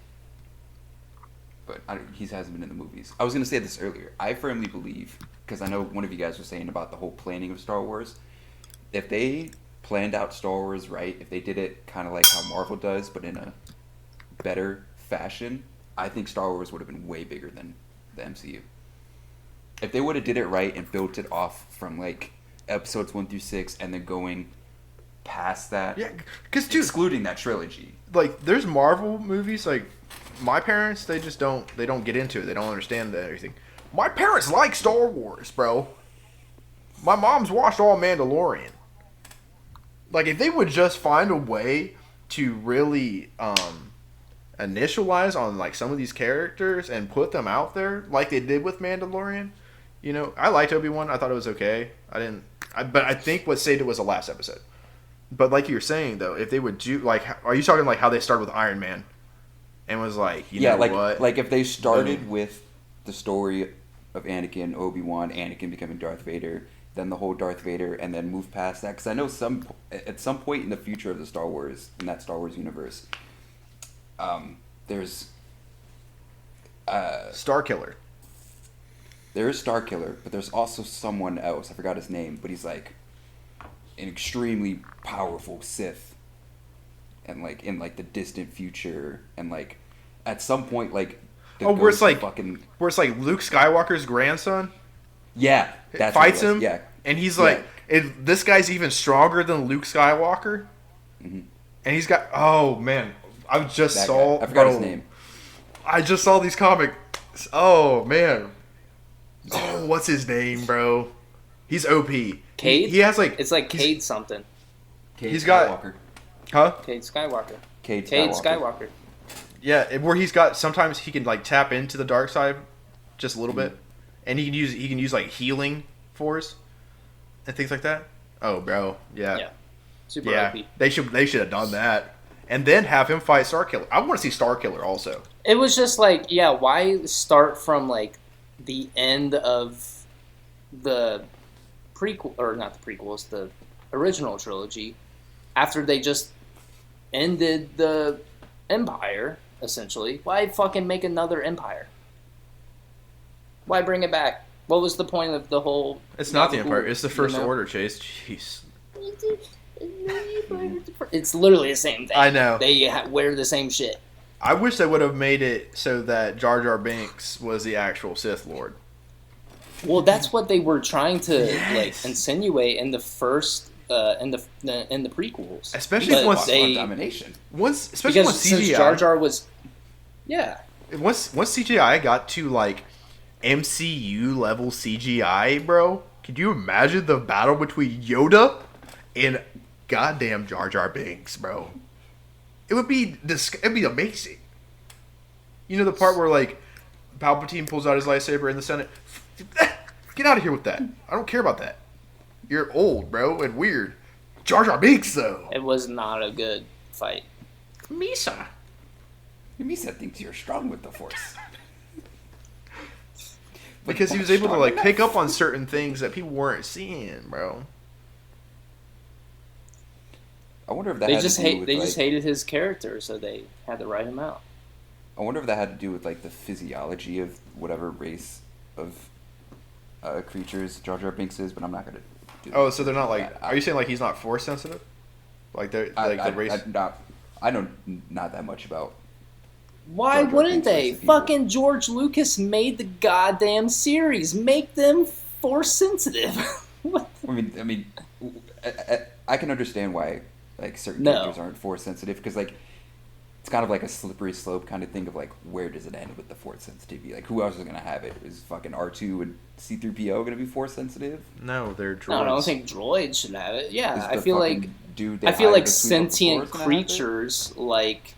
But he hasn't been in the movies. I was going to say this earlier. I firmly believe, because I know one of you guys was saying about the whole planning of Star Wars, if they planned out Star Wars right, if they did it kind of like how Marvel does, but in a better fashion, I think Star Wars would have been way bigger than the MCU. If they would have did it right and built it off from like episodes 1 through 6 and then going past that, Yeah, because dude, excluding that trilogy. like there's Marvel movies like my parents they don't get into it. They don't understand everything. My parents like Star Wars, bro. My mom's watched all Mandalorian. Like if they would just find a way to really initialize on like some of these characters and put them out there like they did with Mandalorian. You know, I liked Obi-Wan. I thought it was okay. But I think what saved it was the last episode. But like you were saying though, if they would do like, are you talking like how they started with Iron Man, and was like, you know like what? like if they started with the story of Anakin, Obi-Wan, Anakin becoming Darth Vader, then the whole Darth Vader, and then move past that. Because I know at some point in the future of the Star Wars, in that Star Wars universe, there's Star Killer. there is Starkiller, but there's also someone else. I forgot his name, but he's like an extremely powerful Sith, and like in like the distant future, and like at some point like Where it's like fucking where it's like Luke Skywalker's grandson yeah that's what it fights was. him, yeah. and he's like, this guy's even stronger than Luke Skywalker, Mhm. and he's got I just That saw guy. I forgot his bro, name. I just saw these comics. Oh man, oh what's his name, bro? He's OP. Cade? He has like It's like Cade something. Cade He's got- Skywalker. huh? Cade Skywalker. Cade Cade Skywalker. Skywalker. Yeah, where he's got sometimes he can like tap into the dark side just a little bit, and he can use like healing force and things like that. Oh, bro, Yeah. Super yeah. OP. They should have done that, and then have him fight Starkiller. I want to see Starkiller also. It was just like, yeah, why start from like the end of the prequel, or not the prequels, the original trilogy, after they just ended the Empire, essentially. Why fucking make another Empire? Why bring it back? What was the point of the whole... It's not the Empire. It's the First you know? Order, Chase. Jeez. It's literally the same thing. I know. They wear the same shit. I wish they would have made it so that Jar Jar Binks was the actual Sith Lord. Well, that's what they were trying to like Yes. insinuate in the first in the prequels. Especially But once they domination. especially once since CGI. Jar Jar was Once CGI got to like MCU level CGI, bro. Could you imagine the battle between Yoda and goddamn Jar Jar Binks, bro? It would be it'd be amazing. You know the part where like Palpatine pulls out his lightsaber in the Senate. Get out of here with that. I don't care about that. You're old, bro, and weird. Jar Jar Binks, though. it was not a good fight. Misa. Misa thinks you're strong with the Force. Because he was able to like pick up on certain things that people weren't seeing, bro. I wonder if that They had just to do with, just hated his character, so they had to write him out. I wonder if that had to do with like the physiology of whatever race of creatures Jar Jar Binks is, but I'm not gonna. Oh, so they're not like? that. Are you saying like he's not force sensitive? Like they're like the race? I know not that much about. Why Jar Jar wouldn't Binks they? versus people. Fucking George Lucas made the goddamn series. Make them force sensitive. What? I mean, I can understand why like certain No. characters aren't force sensitive because like it's kind of like a slippery slope kind of thing of like where does it end with the force sensitivity? Like who else is gonna have it? Is fucking R2 and C-3PO gonna be force sensitive? No, they're droids. No, I don't think droids should have it. Yeah, Is I the feel fucking like dude they I feel hired like to sweep up the sentient Force gonna have it? creatures like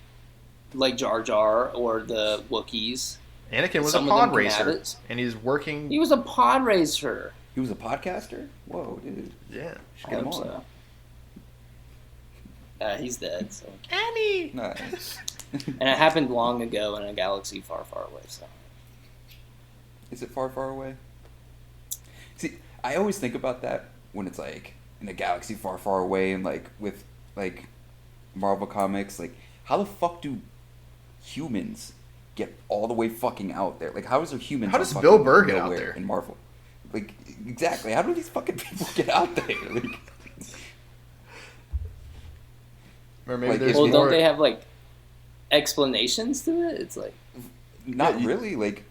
Jar Jar or the Wookiees. Anakin was Some a of them pod can have racer, it. and he's working. He was a pod racer. He was a podcaster? Whoa, dude. Yeah. Should I get him hope on. so. He's dead. So. Annie. Nice. And it happened long ago in a galaxy far, far away. So. Is it far, far away? See, I always think about that when it's like in a galaxy far, far away, and like with like Marvel comics. Like, how the fuck do humans get all the way fucking out there? Like, how is there humans? How on does fucking Bill Burr get out nowhere there? in Marvel? Like, exactly. How do these fucking people get out there? Like, Or maybe Like, there's Well, more. don't they have like explanations to it? It's like not Yeah, you- really. Like,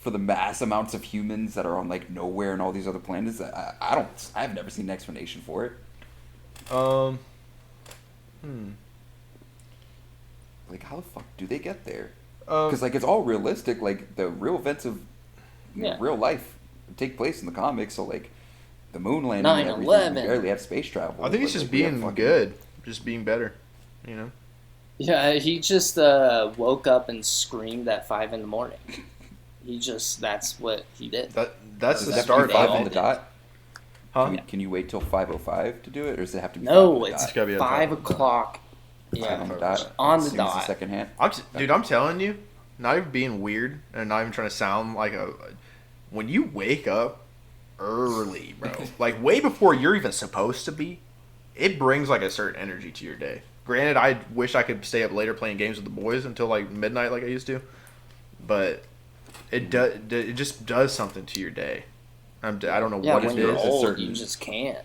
for the mass amounts of humans that are on like nowhere and all these other planets, I've never seen an explanation for it. Like, how the fuck do they get there? Because like it's all realistic. Like the real events of Yeah. real life take place in the comics. So like the moon landing and everything, 9/11. we barely have space travel. I think he's but, just like, we have being fucking- good, just being better. You know. yeah, he just woke up and screamed at 5 a.m. That's what he did. That's Does the it have to start be they of five all on the did. dot? Huh? Can you wait till 5:05 to do it, or does it have to be No, 5 on the it's dot? gotta be on 5 time. o'clock. 5 Yeah, on the dot. on the As soon as dot. second hand. Dude, I'm telling you, not even being weird and not even trying to sound like when you wake up early, bro, like way before you're even supposed to be, it brings like a certain energy to your day. Granted, I wish I could stay up later playing games with the boys until like midnight like I used to, but it just does something to your day. I don't know Yeah, what when it you're is. old, certain- you just can't.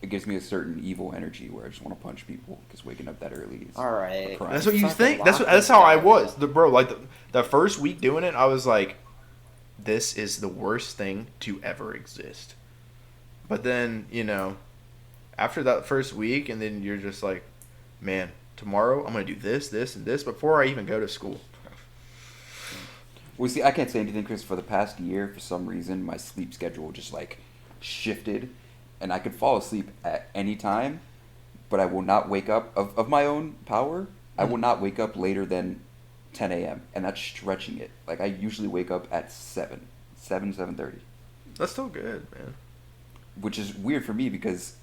It gives me a certain evil energy where I just want to punch people because waking up that early is All right. a crime. That's what you Fucking think. lock That's this how I down. was, bro. Like the first week doing it, I was like, "This is the worst thing to ever exist." But then after that first week, and then you're just like, "Man, tomorrow I'm gonna do this, this, and this before I even go to school." Well, see, I can't say anything because for the past year, for some reason, my sleep schedule just like shifted, and I could fall asleep at any time, but I will not wake up of my own power. I will not wake up later than 10 a.m. and that's stretching it. Like I usually wake up at 7:30, That's still good, man. which is weird for me because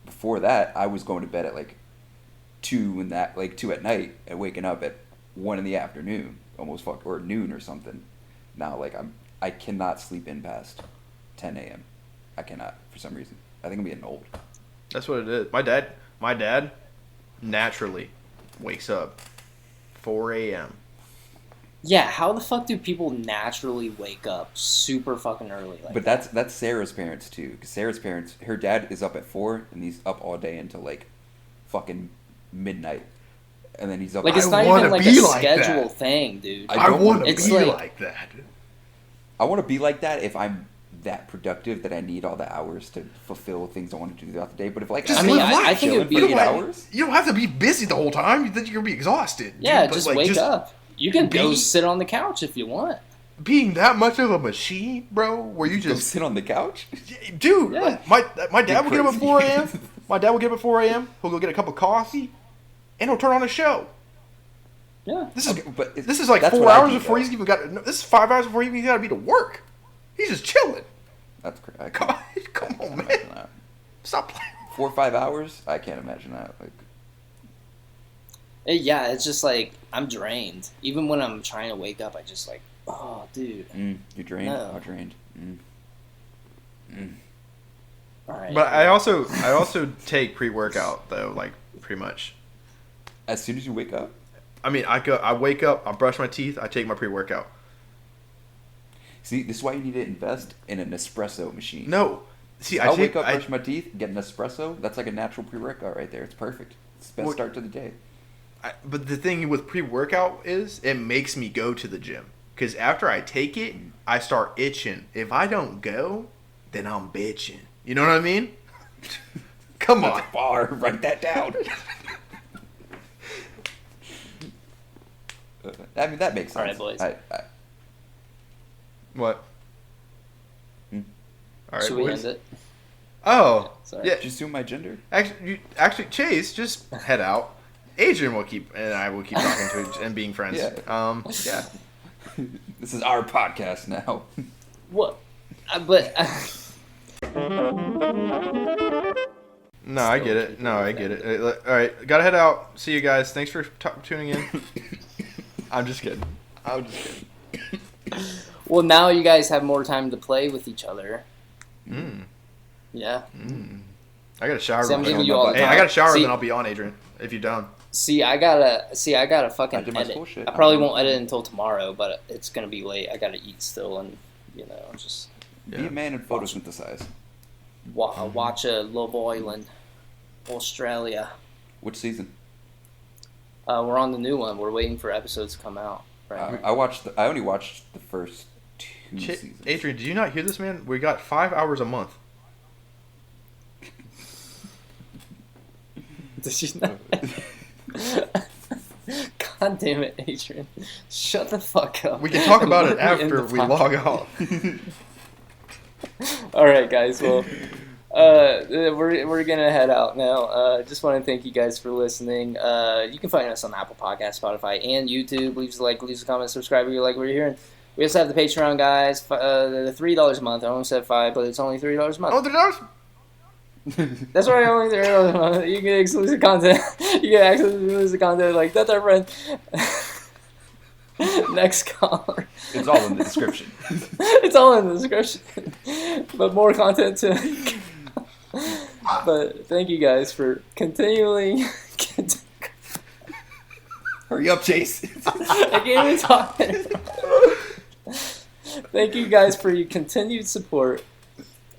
before that I was going to bed at like 2 at night and waking up at 1 in the afternoon, or noon or something. Now like I cannot sleep in past 10 a.m. I cannot for some reason. I think I'm getting old. That's what it is. My dad, naturally wakes up 4 a.m. Yeah, how the fuck do people naturally wake up super fucking early? Like But that's Sarah's parents too. Because Sarah's parents, her dad is up at 4 and he's up all day until like fucking midnight, and then he's up. Like it's I not wanna even like be a like schedule that. thing, dude. I want to It's be like- like that. I want to be like that if I'm that productive that I need all the hours to fulfill things I want to do throughout the day. But if like Just I mean, live life, I think it would be chilling for 8 You hours. You don't have to be busy the whole time. Then you're gonna be exhausted. Yeah, dude. But, just like, wake up. You can go be- sit on the couch if you want. Being that much of a machine, bro, where you Go just sit on the couch. dude, Yeah. my dad will get up at crazy. 4 a.m. My dad will get up at 4 a.m. He'll go get a cup of coffee, and he'll turn on a show. Yeah. This is But this is like that's 4 what I hours do, before though. he's even got. No, this is 5 hours before he even got to be to work. He's just chilling. That's crazy. Come on, man. Imagine that. Stop playing. 4 or 5 hours. I can't imagine that. Like, Yeah, it's just like I'm drained. Even when I'm trying to wake up, I just like, oh, dude. you're drained. No. Oh, drained. All right. But I also take pre-workout though, like pretty much. As soon as you wake up. I mean, I wake up, I brush my teeth, I take my pre-workout. See, this is why you need to invest in an espresso machine. No, see, I'll I wake up, brush my teeth, get an espresso. That's like a natural pre-workout right there. It's perfect. It's the best Well, start to the day. but the thing with pre-workout is it makes me go to the gym because after I take it, I start itching. If I don't go, then I'm bitching. You know what I mean? Come on. Bar, write that down. I mean, that makes sense. All right, boys. What? Hmm? All right, Should we boys. end it? Oh, Sorry. yeah. Did you assume my gender? Actually, Chase, just head out. Adrian will keep, and I will keep talking to each and being friends. Yeah. Yeah. This is our podcast now. What? But No, I get it. No, I get it. All right, gotta head out. See you guys. Thanks for tuning in. I'm just kidding. well, now you guys have more time to play with each other. Yeah. I got a shower. See, I'm then giving I'll- you all the Hey, I time. got a shower, See- then I'll be on, Adrian. If you're done. See, I gotta I fucking did my edit. school shit. I probably won't edit until tomorrow, but it's gonna be late. I gotta eat still, and just Be a man and photosynthesize. watch Love Island, Australia. Which season? We're on the new one. We're waiting for episodes to come out. Right. I only watched the first 2 seasons. Adrian, did you not hear this, man? We got 5 hours a month. Did you not? God damn it, Adrian! Shut the fuck up. We can talk about it Let me end after the we podcast. log off. All right, guys. Well, we're gonna head out now. Just want to thank you guys for listening. You can find us on Apple Podcasts, Spotify, and YouTube. Leave us a like, leave us a comment, subscribe if you like what you're hearing. We also have the Patreon, guys. The $3 a month. I almost said $5, but it's only $3 a month. Oh, $3? That's right, only $3 a month. You get exclusive content. You get access to exclusive content. Like that's our friend. Next caller. It's all in the description. It's all in the description. But more content too. But thank you guys for continuing. Hurry up, Chase. I can't even talk anymore. Thank you guys for your continued support.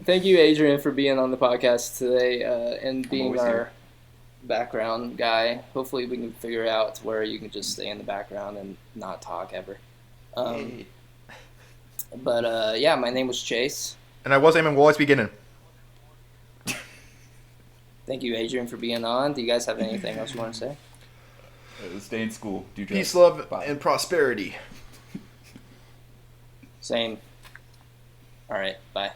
Thank you, Adrian, for being on the podcast today and being always our here. background guy. Hopefully we can figure it out to where you can just stay in the background and not talk ever. Yay. But yeah, my name was Chase. And I was aiming, will always be beginning. Thank you, Adrian, for being on. Do you guys have anything else you want to say? Stay in school. Do drugs. Peace, love, Bye. and prosperity. Same. All right, bye.